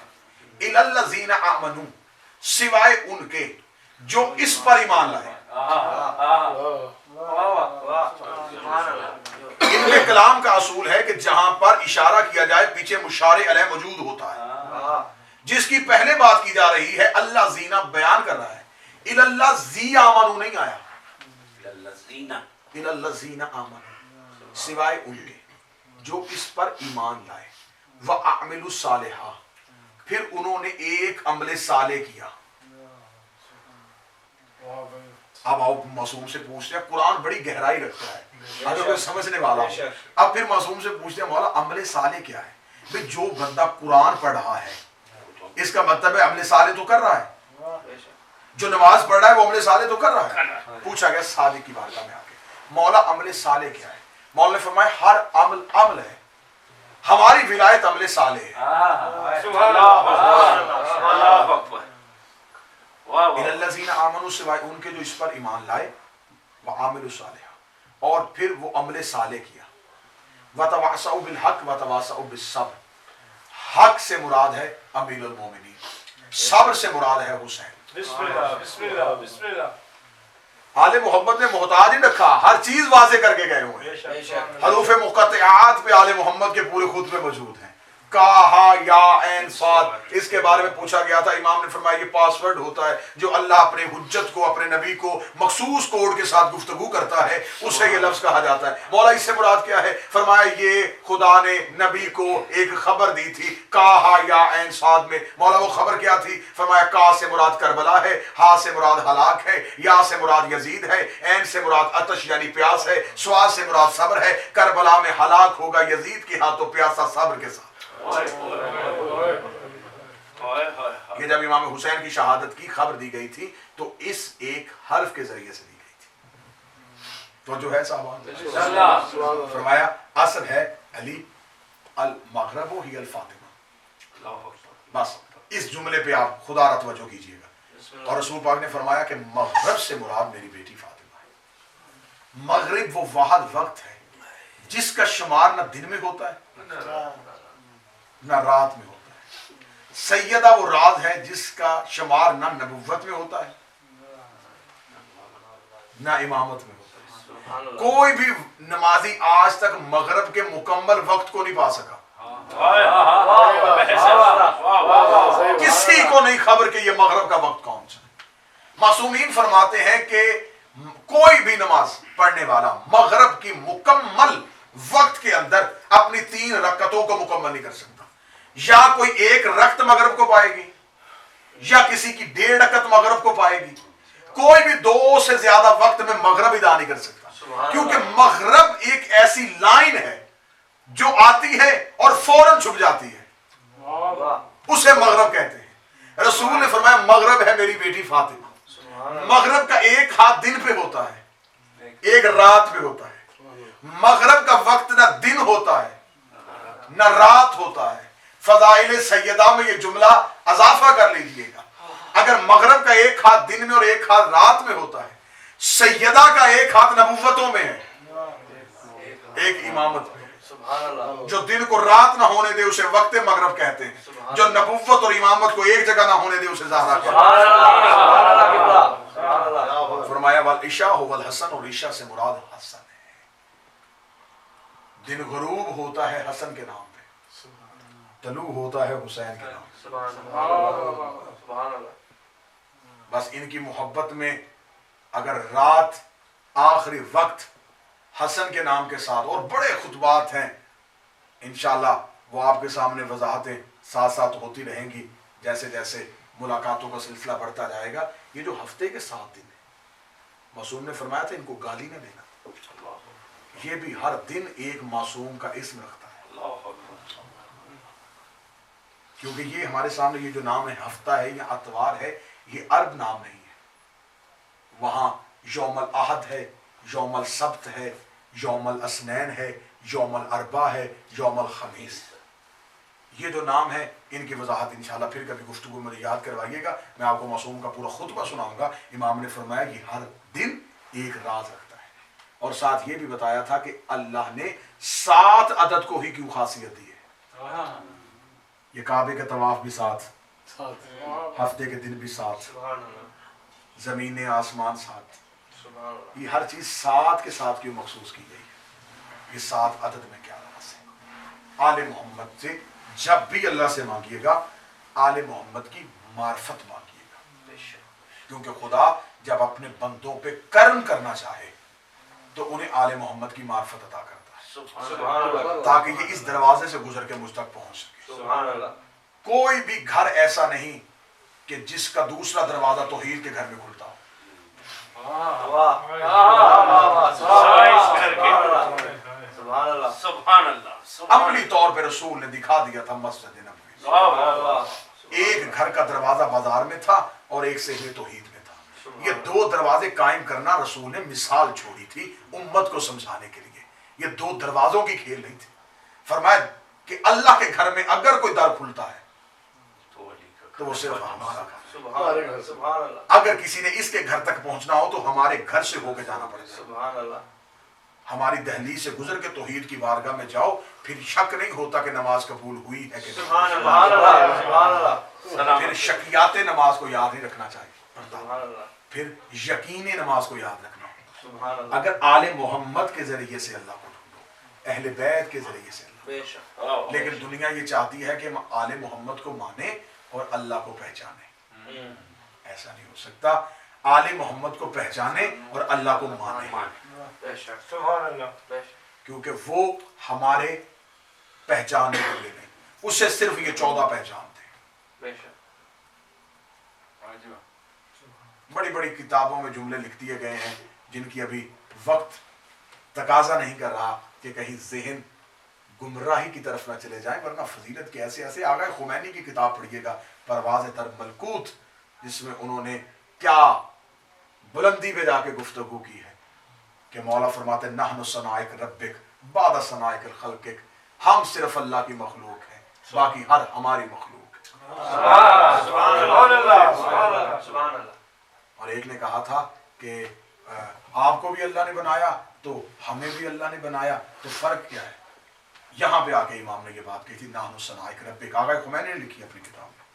الا الذین آمنوا، سوائے ان کے جو اس پر ایمان لائے۔ ان میں کلام کا اصول ہے کہ جہاں پر اشارہ کیا جائے پیچھے مشار علیہ موجود ہوتا ہے۔ جس کی پہلے بات کی جا رہی ہے اللہ زینہ بیان کر رہا ہے، الا الذین آمنوا نہیں آیا، الا الذین آمنوا، سوائے ان کے جو اس پر ایمان لائے، وَأَعْمِلُوا الصَّالِحَاتِ، پھر انہوں نے ایک عمل صالح کیا۔ اب आओ मासूम से पूछते हैं, कुरान बड़ी गहराई रखता है अगर कोई समझने वाला हो। अब फिर मासूम से पूछते हैं मौला अमले साले क्या है? भाई जो बंदा कुरान पढ़ रहा है इसका मतलब है अमले साले तो कर रहा है, जो नमाज पढ़ रहा है वो अमले साले तो कर रहा है। पूछा गया सादिक की बारगाह में आके मौला अमले साले क्या है? मौला ने फरमाया हर अमल अमल है, हमारी विलायत अमले साले है। इल्लज़ीना आमनू सिवाय उनके जो इस पर ईमान लाए व आमिलु सालिहा और फिर वो अमले साले किया। व तवासउ बिल हक व तवासउ बिस सब्र, हक से मुराद है अमीरुल मोमिनीन, सब्र से मुराद है हुसैन। बिस्मिल्लाह बिस्मिल्लाह बिस्मिल्लाह। आले मोहम्मद ने मोहताज ही रखा, हर चीज वाजे करके गए हुए हैं। हरूफ मुक़त्तिआत पे आले मोहम्मद के पूरे खुतबे मौजूद हैं। काहा या ऐन साद, इसके बारे में पूछा गया था, इमाम ने फरमाया ये पासवर्ड होता है जो अल्लाह अपने हुज्जत को अपने नबी को मखसूस कोड के साथ गुफ्तगू करता है, उसे ये लफ्ज कहा जाता है। मौला इससे मुराद क्या है? फरमाया ये खुदा ने नबी को एक खबर दी थी काहा या ऐन साद में। मौला वो खबर क्या थी? फरमाया का से मुराद करबला है, हा से मुराद हलाक है, या से मुराद यजीद है, ऐन से मुराद अतश यानी प्यास है, स्वाद से मुराद सब्र है। करबला में हलाक होगा यजीद के हाथों प्यासा सब्र के साथ। ये जब इमाम हुसैन की शहादत की खबर दी गई थी तो इस एक हर्फ के जरिए से दी गई थी। तो जो है साहब फरमाया असल है अली अल मगरब ही अल फातिमा। बस इस जुमले पे आप खुदा तवज्जो कीजिएगा। और रसूल पाक ने फरमाया कि मगरब से मुराद मेरी बेटी फातिमा है। मगरिब वो वाहिद वक्त है जिसका शुमार न दिन में होता है ना रात में होता है। सैयदा वो राज है जिसका शुमार ना नबुव्वत में होता है ना इमामत में होता है। कोई भी नमाजी आज तक मगरब के मुकम्मल वक्त को नहीं पा सका। किसी को नहीं खबर कि ये मगरब का वक्त कौन सा है। मासूमीन फरमाते हैं कि कोई भी नमाज पढ़ने वाला मगरब की मुकम्मल वक्त के अंदर अपनी 3 रकअतों को मुकम्मल नहीं कर सकता। या कोई एक रकत मगरब को पाएगी या किसी की 1.5 रकत मगरब को पाएगी। कोई भी 2 से ज्यादा वक्त में मगरब अदा नहीं कर सकता, क्योंकि मगरब एक ऐसी लाइन है जो आती है और फौरन छुप जाती है, उसे मगरब कहते हैं। रसूल ने फरमाया मगरब है मेरी बेटी फातिमा। मगरब का एक हाथ दिन पे होता है, एक रात पे होता है। मगरब का वक्त ना दिन होता है ना रात होता है। फजाइल सैयदा में ये जुमला अजाफा कर लीजिएगा। अगर मगरब का एक हाथ दिन में और एक हाथ रात में होता है, सैयदा का एक हाथ नबुव्वतों में है, एक इमामत में। जो दिन को रात ना होने दे उसे वक्त मगरब कहते हैं, जो नबुव्वत और इमामत को एक जगह ना होने दे उसे ज़हरा कहते हैं। फरमाया वल इशा वल हसन, और इशा से मुराद हसन है। दिन गुरूब होता है हसन के नाम पे, तलू होता है हुसैन के नाम। बस इनकी मोहब्बत में अगर रात आखिरी वक्त हसन के नाम के साथ, और बड़े खुतबात हैं इंशाल्लाह, वो आपके सामने वजाहतें साथ साथ होती रहेंगी जैसे जैसे मुलाकातों का सिलसिला बढ़ता जाएगा। ये जो हफ्ते के 7 दिन है, मासूम ने फरमाया था इनको गाली न देना। ये भी हर दिन एक मासूम का इस्म रखता है, क्योंकि ये हमारे सामने ये जो नाम है हफ्ता है या अतवार है, ये अरब नाम नहीं है। वहां यौमल अहद है, यौमल सब्त है, यौमल असनैन है, यौमल अरबा है, यौमल खमीस। ये जो नाम है इनकी वजाहत इंशाल्लाह फिर कभी गुफ्तगू में याद करवाइएगा। मैं आपको मासूम का पूरा खुतबा सुनाऊंगा। इमाम ने फरमाया कि हर दिन एक राज रखता है, और साथ ये भी बताया था कि अल्लाह ने 7 अदद को ही क्यों खासियत दी है। ये काबे का तवाफ भी 7, हफ्ते के दिन भी 7, जमीन आसमान 7, ये हर चीज 7 के साथ क्यों मखसूस की गई है। ये 7 अदद में क्या राज है। आले मोहम्मद से जब भी अल्लाह से मांगिएगा, आले मोहम्मद की मार्फत मांगिएगा, क्योंकि खुदा जब अपने बंदों पे कर्म करना चाहे तो उन्हें आले मोहम्मद की मार्फत अता करता है, ताकि ये इस दरवाजे से गुजर के मुझ तक पहुंच सके। कोई भी घर ऐसा नहीं कि जिसका दूसरा दरवाजा तौहीद के घर में खुलता हो। अमली तौर पे रसूल ने दिखा दिया था मस्जिद नबवी। एक घर का दरवाजा बाजार में था और एक सहरे तौहीद में था। ये दो दरवाजे कायम करना रसूल ने मिसाल छोड़ी थी उम्मत को समझाने के लिए। ये दो दरवाजों की खेल नहीं थी। फरमाया कि अल्लाह के घर में अगर कोई दर खुलता है तो वो सिर्फ हमारा घर। अगर किसी ने इसके घर तक पहुंचना हो तो हमारे घर से होकर जाना पड़ेगा। हमारी दहलीज से गुजर के तौहीद की बारगाह में जाओ, फिर शक नहीं होता कि नमाज कबूल हुई है कि नहीं। फिर शकियात नमाज को याद नहीं रखना चाहिए, फिर यकीन नमाज को याद रखना। अगर आले मोहम्मद के जरिए से अल्लाह को ढूंढो, अहले बैत के जरिए से अल्लाह। लेकिन दुनिया ये चाहती है कि हम आले मोहम्मद को माने और अल्लाह को पहचाने। ऐसा नहीं हो सकता। आले मोहम्मद को पहचाने और अल्लाह को माने, क्योंकि वो हमारे पहचाने वाले नहीं, उससे सिर्फ ये 14 पहचान थे। बड़ी बड़ी किताबों में जुमले लिख दिए गए हैं जिनकी अभी वक्त तकाजा नहीं कर रहा कि कहीं ज़हन गुमराही की तरफ ना चले जाए, वरना फजीलत के ऐसे ऐसे आगा खुमैनी की किताब पढ़िएगा परवाज़ तर मलकूत, जिसमें उन्होंने क्या बुलंदी पे जाके गुफ्तगू की है कि मौला फरमाते नहनु सनाइक रब्बिक बाद सनाइक खल्किक, हम सिर्फ अल्लाह की मखलूक है, बाकी हर हमारी मखलूक है। और एक ने कहा था कि आपको भी अल्लाह ने बनाया तो हमें भी अल्लाह ने बनाया, तो फर्क क्या है? यहाँ पे आके इमाम ने ये बात कही थी नाहनु सनाइक रब्बिक। आगा खुमैनी ने लिखी अपनी किताब में,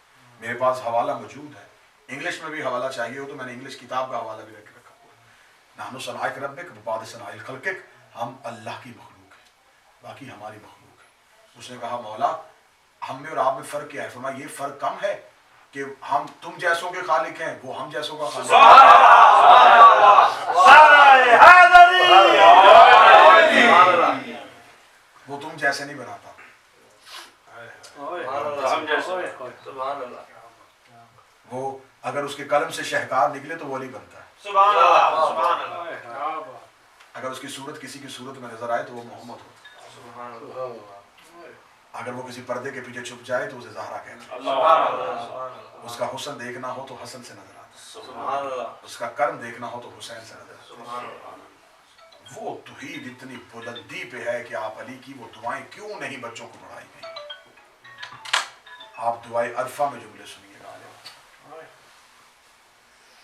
मेरे पास हवाला मौजूद है, इंग्लिश में भी हवाला चाहिए हो तो मैंने इंग्लिश किताब का हवाला भी रख रखा हुआ। नाहनु सनाइक रब्बिक बाद सनाइल खल्किक, हम अल्लाह की मखलूक है, बाकी हमारी मखलूक है। उसने कहा मौला हम में और आप में फ़र्क क्या है? फरमाया ये फ़र्क कम है कि हम तुम जैसों के खालिक हैं, वो हम जैसों का खालिक है। वो तुम जैसे नहीं बनाता, वो अगर उसके कलम से शहकार निकले तो वो नहीं बनता है। अगर उसकी सूरत किसी की सूरत में नजर आए तो वो मोहम्मद होता है। अगर वो किसी पर्दे के पीछे छुप जाए तो उसे ज़हरा कहते हैं। उसका हुस्न देखना हो तो हसन से नजर आता, उसका कर्म देखना हो तो हुसैन से नजर आता। वो तौहीद इतनी बुलंदी पे है कि आप अली की वो दुआएं क्यों नहीं बच्चों को पढ़ाई गई। आप दुआएं अरफा में जुमले सुनिएगा,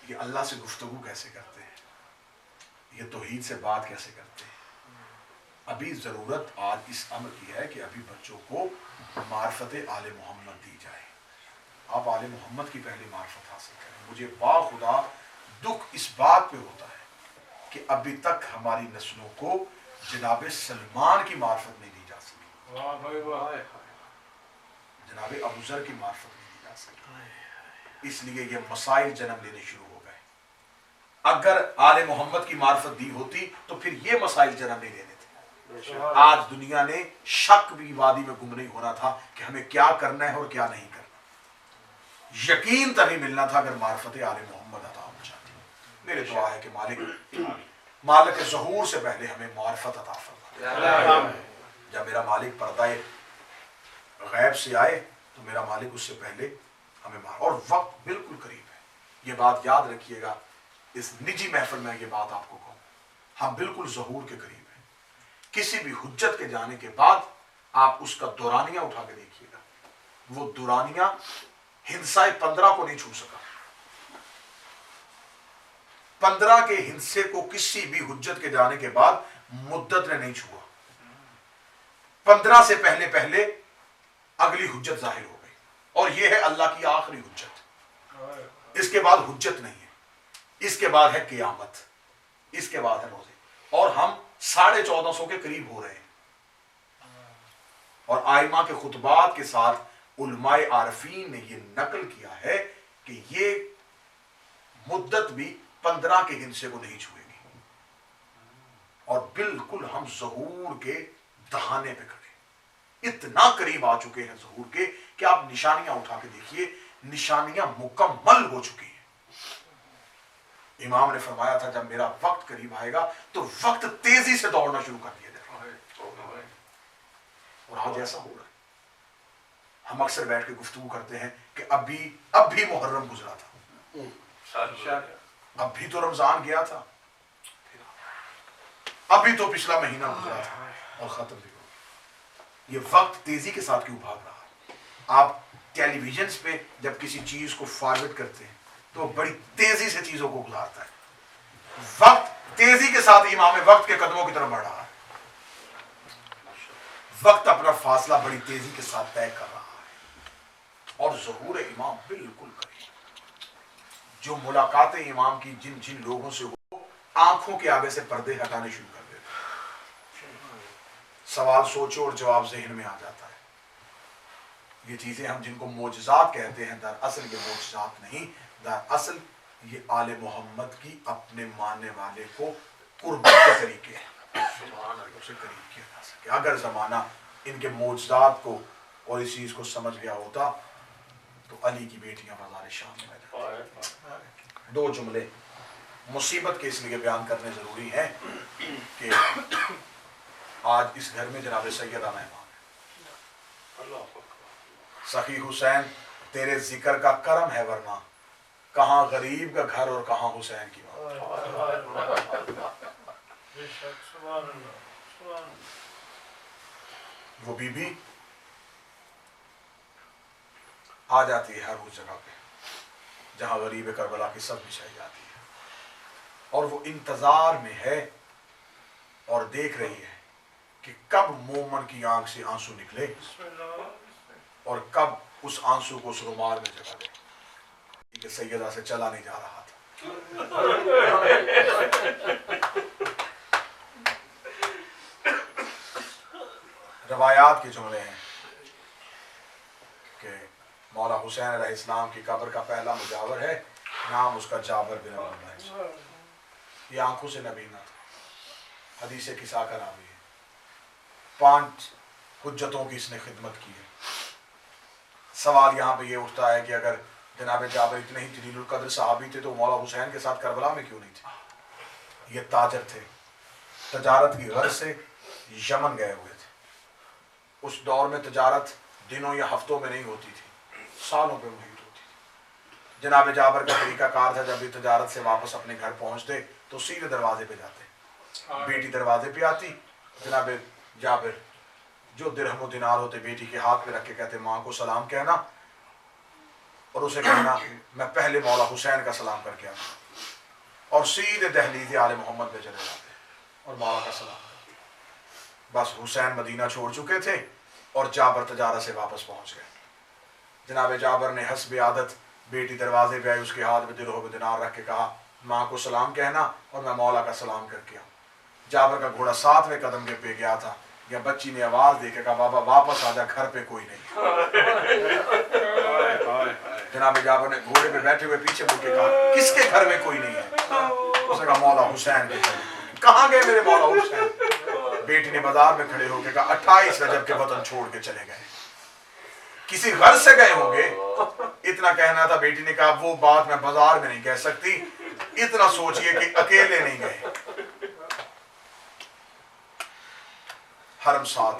ये अल्लाह से गुफ्तगू कैसे करते हैं, ये तौहीद से बात कैसे करते हैं। अभी ज़रूरत आज इस अमर की है कि अभी बच्चों को मार्फत आले मोहम्मद दी जाए। आप आले मोहम्मद की पहले मार्फत हासिल करें। मुझे बाखुदा दुख इस बात पे होता है कि अभी तक हमारी नस्लों को जनाब सलमान की मार्फत नहीं दी जा सकी, जनाब अबू ज़र की मार्फत नहीं दी जा सकी। इसलिए ये मसाइल जन्म लेने शुरू हो गए। अगर आले मोहम्मद की मार्फत दी होती तो फिर ये मसाइल जन्म नहीं लेने थे। आज दुनिया ने शक भी वादी में गुम नहीं होना था कि हमें क्या करना है और क्या नहीं करना। यकीन तभी मिलना था अगर मार्फत आले मोहम्मद अता हो जाती। मेरे दुआ है कि मालिक ज़हूर से पहले हमें मार्फत अता फरमा। जब मेरा मालिक पर्दाए गैब से आए तो मेरा मालिक उससे पहले हमें मार, और वक्त बिल्कुल करीब है। ये बात याद रखिएगा, इस निजी महफिल में ये बात आपको कहूँ, हम बिल्कुल ज़हूर के करीब हैं। किसी भी हुज्जत के जाने के बाद आप उसका दुरानिया उठा के देखिएगा, वो दुरानिया हिंसाए 15 को नहीं छू सका। 15 के हिंसे को किसी भी हुज्जत के जाने के बाद मुद्दत ने नहीं छुआ। 15 से पहले पहले अगली हुज्जत जाहिर हो गई, और यह है अल्लाह की आखिरी हुज्जत। इसके बाद हुज्जत नहीं है, इसके बाद है क़यामत, इसके बाद है रोज़े, और हम 1450 के करीब हो रहे हैं। और आइमा के खुतबात के साथ उलमाए आरफीन ने यह नकल किया है कि ये मुद्दत भी 15 के हिंसे को नहीं छुएगी। और बिल्कुल हम ज़हूर के दहाने पे खड़े, इतना करीब आ चुके हैं ज़हूर के कि आप निशानियां उठा के देखिए, निशानियां मुकम्मल हो चुकी हैं। इमाम ने फरमाया था जब मेरा वक्त करीब आएगा तो वक्त तेजी से दौड़ना शुरू कर दिया जाएगा, और आज ऐसा हो रहा है। हम अक्सर बैठ के गुफ्तगू करते हैं कि अब भी मुहर्रम गुजरा था, अब भी तो रमजान गया था, अभी तो पिछला महीना गुजरा था और खत्म भी हो गया। ये वक्त तेजी के साथ क्यों भाग रहा है? आप टेलीविजन पे जब किसी चीज को फॉरवर्ड करते हैं तो बड़ी तेजी से चीजों को गुजारता है, वक्त तेजी के साथ इमाम वक्त के कदमों की तरफ बढ़ रहा है, वक्त अपना फासला बड़ी तेजी के साथ तय कर रहा है, और ज़हूर इमाम बिल्कुल करीब। जो मुलाकातें इमाम की जिन जिन लोगों से हो, आंखों के आगे से पर्दे हटाने शुरू कर देते, सवाल सोचो और जवाब ज़हन में आ जाता है। ये चीजें हम जिनको मोजज़ात कहते हैं, दरअसल ये मोजज़ात नहीं, दरअसल ये आले मोहम्मद की अपने मानने वाले को कुर्बत के तरीके हैं, उसे करीब किया जा सके। अगर ज़माना इनके मोजज़ात को और इस चीज़ को समझ गया होता तो अली की बेटियां बाज़ार शाम में जाती। दो जुमले मुसीबत के इसलिए बयान करने ज़रूरी हैं कि आज इस घर में जनाब सैयदा मेहमान है। सखी हुसैन तेरे जिक्र का करम है, वरना कहाँ गरीब का घर और कहाँ हुसैन की बात। वो बीबी आ जाती है हर उस जगह पे जहां गरीब करबला की सब बिछाई जाती है, और वो इंतजार में है और देख रही है कि कब मोमन की आंख से आंसू निकले और कब उस आंसू को उस रुमाल में जगह दे। कि सैयदा से चला नहीं जा रहा था। रवायात के जुमले हैं कि मौला हुसैन अलैहिस्सलाम की कब्र का पहला मुजावर है, नाम उसका जाबर बिन अब्दुल्लाह है। ये आंखों से नबीना था। हदीस किसा का रावी है। 5 हुज्जतों की इसने खिदमत की है। सवाल यहाँ पे ये उठता है कि अगर जनाब जाबर इतने ही जलीलुल कद्र सहाबी थे तो मौला हुसैन के साथ करबला में क्यों नहीं थे? ये ताजर थे, तजारत की गर्ज से यमन गए हुए थे। उस दौर में तजारत दिनों या हफ्तों में नहीं होती थी, सालों पे मुहित होती थी। जनाब जाबर का तरीका कार था, जब भी तजारत से वापस अपने घर पहुंचते तो सीधे दरवाजे पे जाते। बेटी दरवाजे पे आती, जनाब जाबिर जो दिरहम दिनार होते बेटी के हाथ पे रख के कहते माँ को सलाम कहना, और उसे कहना मैं पहले मौला हुसैन का सलाम करके आऊँ, और सीधे दहलीज आले मोहम्मद पे चले जाते और मौला का सलाम। बस हुसैन मदीना छोड़ चुके थे और जाबर तजारा से वापस पहुंच गए। जनाब जाबर ने हस्ब आदत बेटी दरवाजे पे आई, उसके हाथ में दिरहम दिनार रख के कहा माँ को सलाम कहना और मैं मौला का सलाम करके आऊँ। जाबर का घोड़ा 7वें कदम के पे गया था, या बच्ची ने आवाज देके कहा बाबा वापस आजा, घर पे कोई नहीं। जनाब जाबर ने घोड़े पे बैठे हुए पीछे मुड़ के कहा किसके घर में कोई नहीं है? उसने कहा मौला हुसैन के घर में। कहाँ गए मेरे मौला हुसैन? बेटी ने बाजार में खड़े होकर कहा 28 रजब के वतन छोड़ के चले गए, किसी घर से गए होंगे। इतना कहना था। बेटी ने कहा वो बात मैं बाजार में नहीं कह सकती, इतना सोचिए कि अकेले नहीं गए, हरम साथ।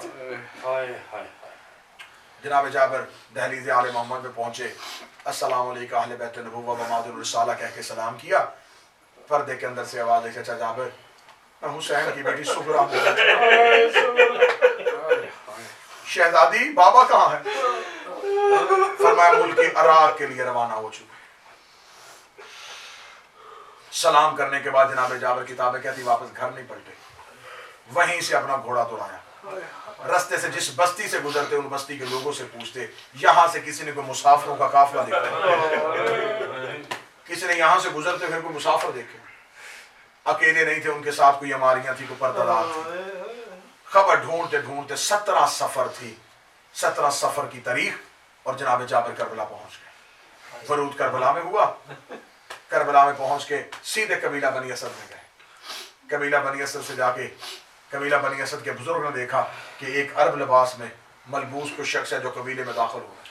जनाब जाबर दहलीज़ आले मोहम्मद में पहुंचे, अस्सलाम अलैका अहले बैत नबुव्वा व मादुर रिसाला कह के सलाम किया। पर्दे के अंदर से आवाज आई चाचा जाबर मैं हुसैन की बेटी सुगरा हूं। शहजादी बाबा कहाँ है? फरमाया मुल्क इराक के लिए रवाना हो चुके। सलाम करने के बाद जनाब जाबर किताबें कहती वापस घर नहीं पलटे, वहीं से अपना घोड़ा दौड़ाया। रस्ते से जिस बस्ती से गुजरते उन बस्ती के लोगों से पूछते यहाँ से किसी ने कोई मुसाफिरों का काफिला देखा? किसी ने यहाँ से गुजरते फिर कोई मुसाफिर देखे? अकेले नहीं थे, उनके साथ कोई अमारियां थी, कोई पर्दादार थी। खबर ढूंढते ढूंढते 17 सफर थी, 17 सफर की तारीख, और जनाब जाबर करबला पहुंच गए। वरूद करबला में हुआ। करबला में पहुंच के सीधे कबीला बनी असद में गए। कबीला बनी असद से जाके कबीला बनी असद के बुजुर्ग ने देखा कि एक अरब लिबास में मलबूस कोई शख्स है जो कबीले में दाखिल हुआ।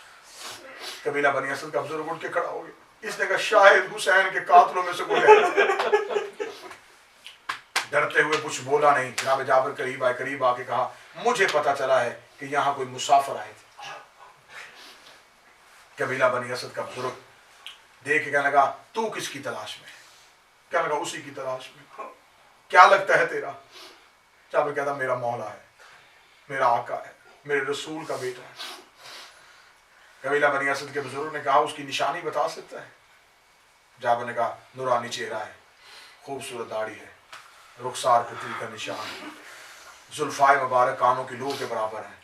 कबीला बनी असद का बुजुर्ग उठ के खड़ा हो गया। इसने कहा शायद हुसैन के कातलों में से कोई है। डरते हुए कुछ बोला नहीं। जनाब जाबिर करीब आए, करीब आके कहा मुझे पता चला है कि यहाँ कोई मुसाफिर आए थे। कबीला बनी असद का बुजुर्ग देख के कहने लगा तू किसकी तलाश में है? कहने लगा उसी की तलाश में। क्या लगता है तेरा? जाबिर कहता मेरा मौला है, मेरा आका है, मेरे रसूल का बेटा है। कबीला बनी असद के बुजुर्ग ने कहा उसकी निशानी बता सकता है? जाबिर ने कहा नूरानी चेहरा है, खूबसूरत दाढ़ी है, रुखसार पे तिल का निशान, जुल्फाए मुबारक कानों की लू के बराबर है,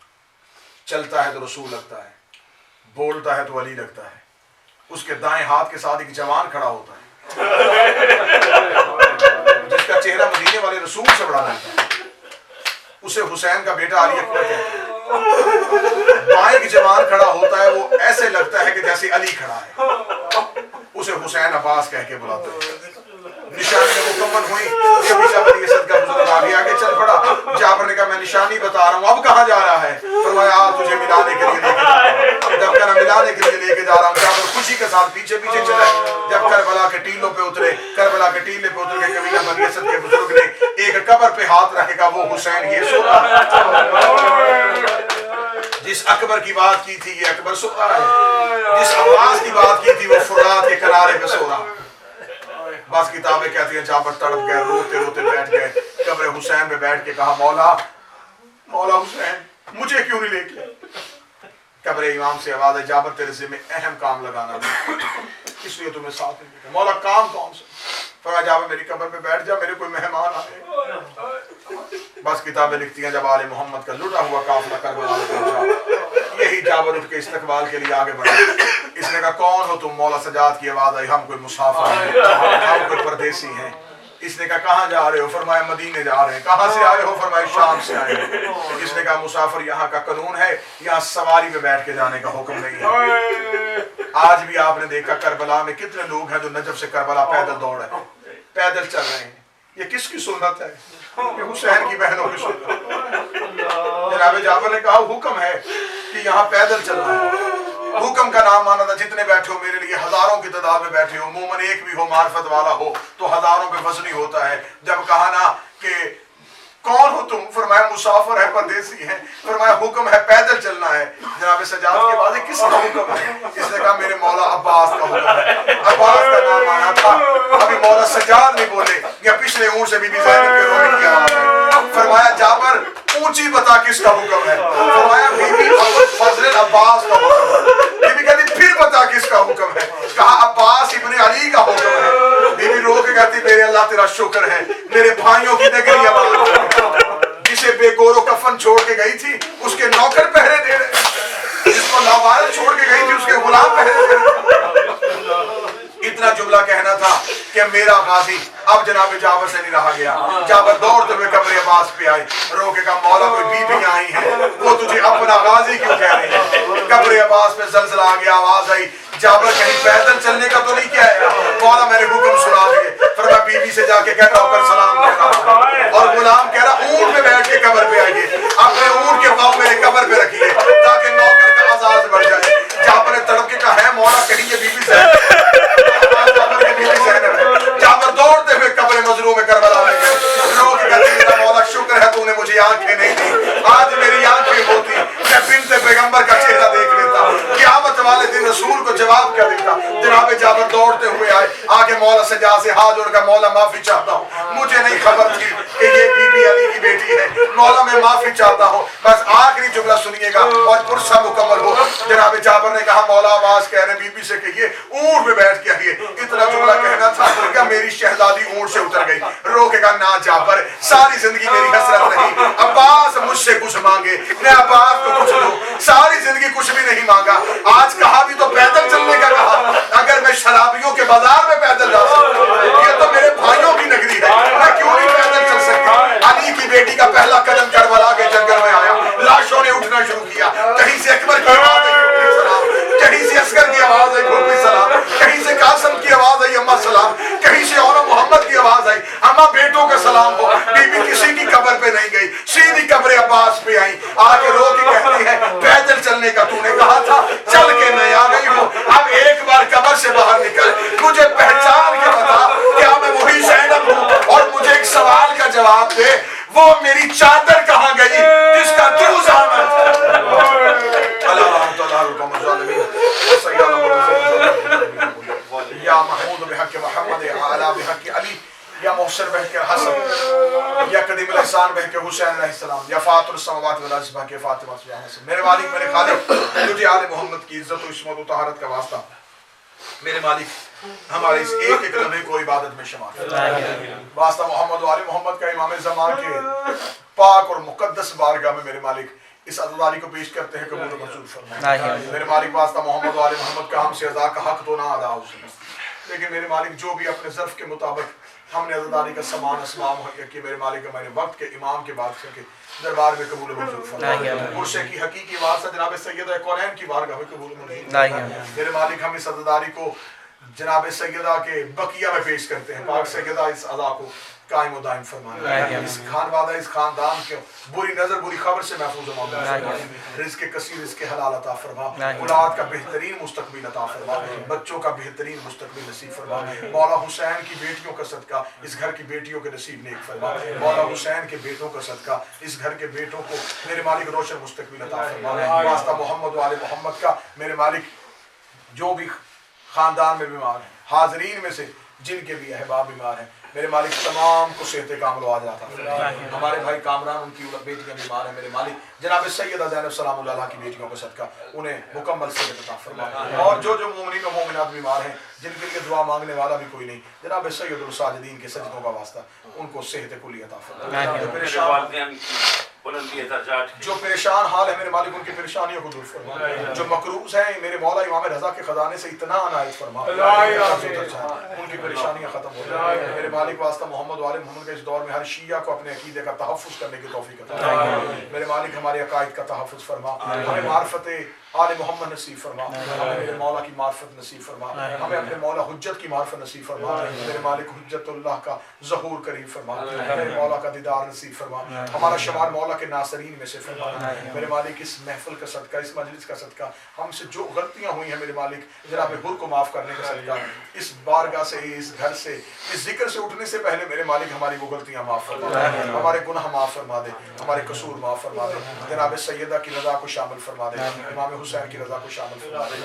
चलता है तो रसूल लगता है, बोलता है तो अली लगता है। उसके दाएं हाथ के साथ एक जवान खड़ा होता है जिसका चेहरा मदीने वाले रसूल से बड़ा लगता है, उसे हुसैन का बेटा अली अकबर कहते हैं। बाएं एक जवान खड़ा होता है, वो ऐसे लगता है कि जैसे अली खड़ा है, उसे हुसैन अब्बास कह के बुलाते हैं। निशानी मुकम्मल हुई, कबीला बनी असद का बुजुर्ग आगे चल पड़ा। जाबिर ने कहा मैं निशानी बता रहा हूँ, अब कहाँ जा रहा है? फरमाया तुझे मिलाने के लिए लेके जा रहा हूँ। जब कहना मिलाने के लिए लेके जा रहा हूँ, जाबिर खुशी के साथ पीछे पीछे चला। जब करबला के टीलों पे उतरे, करबला के टीले पे उतर के कबीला बनी असद के बुजुर्ग ने एक कब्र पे हाथ रखेगा, वो हुसैन ये सो रहा है। जिस अकबर की बात की थी ये अकबर सो रहा है, जिस अब्बास की बात की थी वो फुरात के किनारे पे सो रहा। बस किताबें कहती हैं जाबिर तड़प गए, रोते रोते बैठ गए कब्र हुसैन में बैठ के कहा मौला मौला हुसैन मुझे क्यों नहीं लेके? कब्र इमाम से आवाज है जाबिर तेरे ज़िम्मे अहम काम लगाना था, इसलिए तुम्हें साथ नहीं लेके। मौला काम कौन सा? फरमाया जाबिर मेरी कब्र पे बैठ जा, मेरे कोई मेहमान आए। बस किताबें लिखती हैं जब आले मोहम्मद का लुटा हुआ काफिला करबला में पहुंचा, यही जाबिर उठ के इस्तकबाल के लिए आगे बढ़ा। इसने कहा कौन हो तुम? मौला सजाद की आवाज आई हम कोई मुसाफिर हैं, हम कोई परदेसी हैं। इसने कहा कहाँ जा रहे हो? फरमाया मदीने जा रहे हैं। कहाँ से आए हो? फरमाया शाम से आए हो। इसने कहा मुसाफिर यहाँ का कानून है, यहाँ सवारी में बैठ के जाने का हुक्म नहीं है। आज भी आपने देखा करबला में कितने लोग हैं जो नजफ से करबला पैदल दौड़ रहे हैं, पैदल चल रहे हैं। ये किसकी सुन्नत है? ये हुसैन की बहनों की सुन्नत। जनाब जाबिर ने कहा हुक्म है कि यहाँ पैदल चलना है। हुक्म का नाम माना था, जितने बैठे हो मेरे लिए हजारों की तादाद में बैठे हो, मोमन एक भी हो मार्फत वाला हो तो हजारों पे वजनी होता है। जब कहा ना कि कौन हो तुम? फरमाया मुसाफिर है, परदेसी है। फरमाया हुक्म है पैदल चलना है। जनाब सजाद के बाद किसका हुक्म है? इसने कहा मेरे मौला अब्बास का हुक्म है। अब्बास का नाम आना था, अभी मौला सजाद नहीं बोले या पिछले ऊँट से बीबी ज़ैनब के रोने की आवाज है। फरमाया जाबिर ऊंची बता किसका हुक्म है? फरमाया बीबी फजल अब्बास का हुक्म है। बीबी कहती फिर बता किसका हुक्म है? कहा अब्बास इब्ने अली का हुक्म है। बीबी रो के कहती मेरे अल्लाह तेरा शुक्र है, मेरे भाइयों की नगरी आबाद। जिसे बेगोरो कफन छोड़ के गई थी उसके नौकर पहरे दे रहे, जिसको लावारिस छोड़ के गई थी उसके गुलाम पहरे दे रहे। इतना जुमला कहना था कि मेरा गाजी अब जनाब जाबिर से नहीं रहा गया। जाबिर दौड़ते हुए कब्र अब्बास पे आए, रो के कहा मौला कोई बीबी आई है, वो तुझे अपना गाजी क्यों कह रही है? कब्र अब्बास पे जलजला आ गया, आवाज आई जाबिर कहीं पैदल चलने का तो नहीं क्या है? मौला मैंने हुक्म सुना दिए। फिर मैं बीबी से जाके कहता होकर सलाम कह रहा और गुलाम कह रहा ऊंट में बैठ के कब्र पे आइए, अपने ऊंट के पाँव मेरे कब्र पे रखिए ताकि नौकर का आजाद बढ़ जाए। जाबिर ने तड़प के कहा है मौला कहीं ये बीबी जाबिर दौड़ते हुए कब्र मजलूम में करबला में गए, रो के कहते मेरा मौला शुक्र है तूने मुझे आंखें नहीं दी, आज मेरी आंखें होती मैं बिन्ते पैगंबर का चेहरा देख लेता, क़यामत वाले दिन रसूल को जवाब क्या देता। जनाब जाबिर दौड़ते हुए आए, आगे मौला सजा से हाथ जोड़कर मौला माफी चाहता हूँ, मुझे नहीं खबर थी कि ये बीबी अली की बेटी है, मौला मैं माफी चाहता हूँ। बस आखिरी जुमला सुनिएगा और पुरसा मुकम्मल हो। जनाब जाबिर ने कहा मौला अब्बास कह रहे बीबी से कहिए ऊंट में बैठ के आइए। इतना जुमला कहना था क्या मेरी शहजादी ऊंट से उतर गई। रो के कहा ना जाबिर सारी जिंदगी मेरी हसरत नहीं, अब्बास मुझसे कुछ मांगे मैं अब्बास को कुछ दूं, सारी जिंदगी कुछ भी नहीं मांगा, आज कहा भी तो पैदल चलने का कहा। अगर मैं शराबियों के बाजार में पैदल जा सकता, ये तो मेरे भाइयों की नगरी है, मैं क्यों नहीं पैदल चल सकती? अली की बेटी का पहला कदम करबला के जंगल में आया, लाशों ने उठना शुरू किया, कहीं से अकबर की आवाज आई सलाम, कहीं से असगर की आवाज आई खूबी सलाम, कहीं से कासिम की आवाज आई अम्मा सलाम, कहीं से और मोहम्मद की आवाज आई अम्मा बेटों का सलाम हो। बीबी किसी की कब्र पे नहीं गई, सीधी कब्र अब्बास पे आई, आके रो के कहती है पैदल चलने का तूने कहा था, चल के मैं आ गई हूँ, अब एक बार कब्र से बाहर निकल میری چادر کہاں گئی جس کا تو ضامن یا محمود بحق محمد اعلی بحق علی یا محسن بحق حسن یا قدیم الاحسان بحق حسین علیہ السلام یا فاطر السماوات والارض بحق فاطمہ صلی اللہ علیہ وسلم. میرے مالک میرے خالق تجھے آل محمد کی عزت و عصمت و طہارت کا واسطہ میرے مالک ہمارے اس ایک ایک لمحے کو عبادت میں شمار واسطہ محمد و آل محمد کا امام زمان کے پاک اور مقدس بارگاہ میں میرے مالک اس عزاداری کو پیش کرتے ہیں قبول و منظور فرمائے. میرے مالک واسطہ محمد و آل محمد کا ہم سے ادا کا حق تو نہ ادا ہو سکے لیکن میرے مالک جو بھی اپنے ظرف کے مطابق ہم نے عزاداری کا سامان اسماء مہیا کیا میرے مالک ہمارے وقت کے امام کے بادشاہ کے دربار میں قبول و منظور فرمائے. مرشد کی حقیقی واسطہ جناب سیدہ کونین کی بارگاہ میں قبول و منظور فرمائے. میرے مالک ہم اس عزاداری کو جناب سیدہ کے بقیہ میں پیش کرتے ہیں. پاک سیدہ اس عزا کو قائم و دائم فرمائے. اس خانوادہ اس خاندان کے بری نظر بری خبر سے محفوظ و محفوظ فرمائے. رزق کثیر رزق حلال عطا فرما. اولاد کا بہترین مستقبل عطا فرما. بچوں کا بہترین مستقبل نصیب فرما. مولا حسین کی بیٹیوں کا صدقہ اس گھر کی بیٹیوں کے نصیب نیک فرما. مولا حسین کے بیٹوں کا صدقہ اس گھر کے بیٹوں کو میرے مالک روشن مستقبل عطا فرما. واسطہ محمد و آل محمد کا میرے مالک جو بھی خاندان میں بیمار ہیں حاضرین میں سے جن کے بھی احباب بیمار ہیں میرے مالک تمام کو صحت کامل و عاجل عطا فرما. ہمارے بھائی کامران ان کی بیٹیاں بیمار ہیں میرے مالک جناب سیدہ زینب سلام اللہ علیہ کی بیٹیوں کا صدقہ انہیں مکمل صحت عطا فرما. اور جو مومنین و مومنات بیمار ہیں جن کے لیے دعا مانگنے والا بھی کوئی نہیں جناب سید الساجدین کے سجدوں کا واسطہ ان کو صحت کلی عطا فرما. جو پریشان حال ہے میرے مالک ان کی پریشانیوں کو دور فرما. جو مقروض ہیں میرے مولا امام رضا کے خزانے سے اتنا عنایت فرما ان کی پریشانیاں ختم ہو جائیں. میرے مالک واسطہ محمد و آل محمد کے اس دور میں ہر شیعہ کو اپنے عقیدے کا تحفظ کرنے کی توفیق عطا فرما. میرے مالک ہمارے عقائد کا تحفظ فرما. ہمیں معرفت آل محمد نصیب فرما. ہمیں میرے مولا کی معرفت نصیب فرما. ہمیں اپنے مولا حجت کی معرفت نصیب فرما. میرے مالک حجت اللہ کا ظہور قریب فرما. میرے مولا کا دیدار نصیب فرما. ہمارا شمار مولا کے ناصرین میں سے فرما. میرے مالک اس محفل کا صدقہ اس مجلس کا صدقہ ہم سے جو غلطیاں ہوئی ہیں میرے مالک جناب حر کو معاف کرنے کا صدقہ اس بارگاہ سے اس گھر سے اس ذکر سے اٹھنے سے پہلے میرے مالک ہماری وہ غلطیاں معاف فرما دے. ہمارے گناہ معاف فرما دے. ہمارے قصور معاف فرما دے. جناب سیدہ کی رضا کو شامل فرما دے. امام حسین کی رضا کو شامل فرما دے.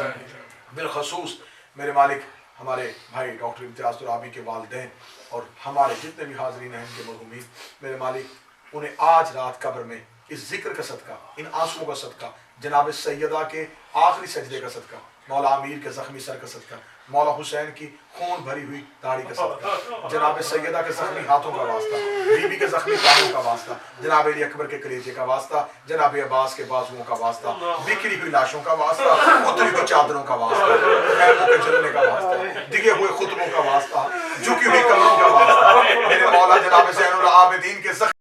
بالخصوص میرے مالک ہمارے بھائی ڈاکٹر امتیاز ترابی کے والدین اور ہمارے جتنے بھی حاضرین ہیں ان کے مرحومین میرے مالک انہیں آج رات قبر میں اس ذکر کا صدقہ ان آنسوؤں کا صدقہ جناب سیدہ کے آخری سجدے کا صدقہ مولا امیر کے زخمی سر کا صدقہ مولا حسین کی خون بھری ہوئی داڑھی کا صدقہ جناب سیدہ کے زخمی ہاتھوں کا واسطہ بی بی کے زخمی کانوں کا واسطہ جناب علی اکبر کے کلیجے کا واسطہ جناب عباس کے بازوؤں کا واسطہ بکھری ہوئی لاشوں کا واسطہ اتری ہوئی چادروں کا واسطہ خیموں کے جلنے کا واسطہ دگے ہوئے خطبوں کا واسطہ جھکی ہوئی کمروں کا واسطہ میرے مولا جناب زین العابدین کے زخمی